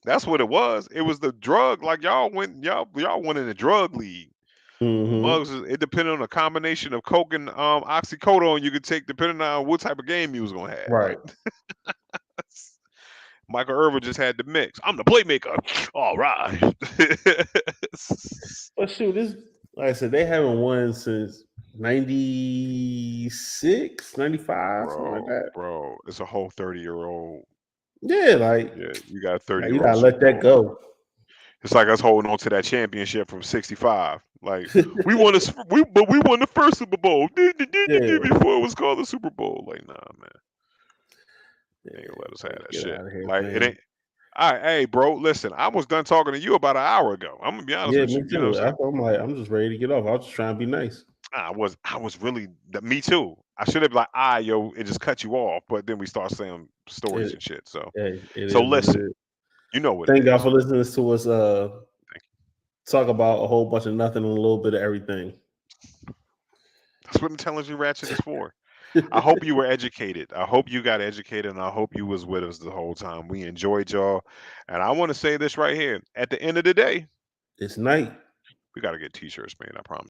that's what it was. It was the drug. Like, y'all went in the drug league. Mugs, it depended on a combination of coke and oxycodone you could take depending on what type of game you was gonna have. Right. Michael Irvin just had the mix. I'm the playmaker. All right. But shoot, this, like I said, they haven't won since 96, 95, something like that. Bro, it's a whole 30-year-old. Yeah, like, yeah, you got 30. You gotta let that go. It's like us holding on to that championship from '65. Like, we won the first Super Bowl before it was called the Super Bowl. Like, nah, man. They ain't let us have that shit. Like, it ain't. All right, hey, bro, listen. I was done talking to you about an hour ago. I'm gonna be honest with you. Me too. I'm like, I'm just ready to get off. I was just trying to be nice. I was really. Me too. I should have been like, yo, it just cut you off. But then we start saying stories and shit. So, listen. You know what? Thank y'all for listening to us. Talk about a whole bunch of nothing and a little bit of everything. That's what Intelligently Ratchet is for. I hope you were educated. I hope you got educated, and I hope you was with us the whole time. We enjoyed y'all. And I want to say this right here. At the end of the day, it's night. We got to get t-shirts, man. I promise.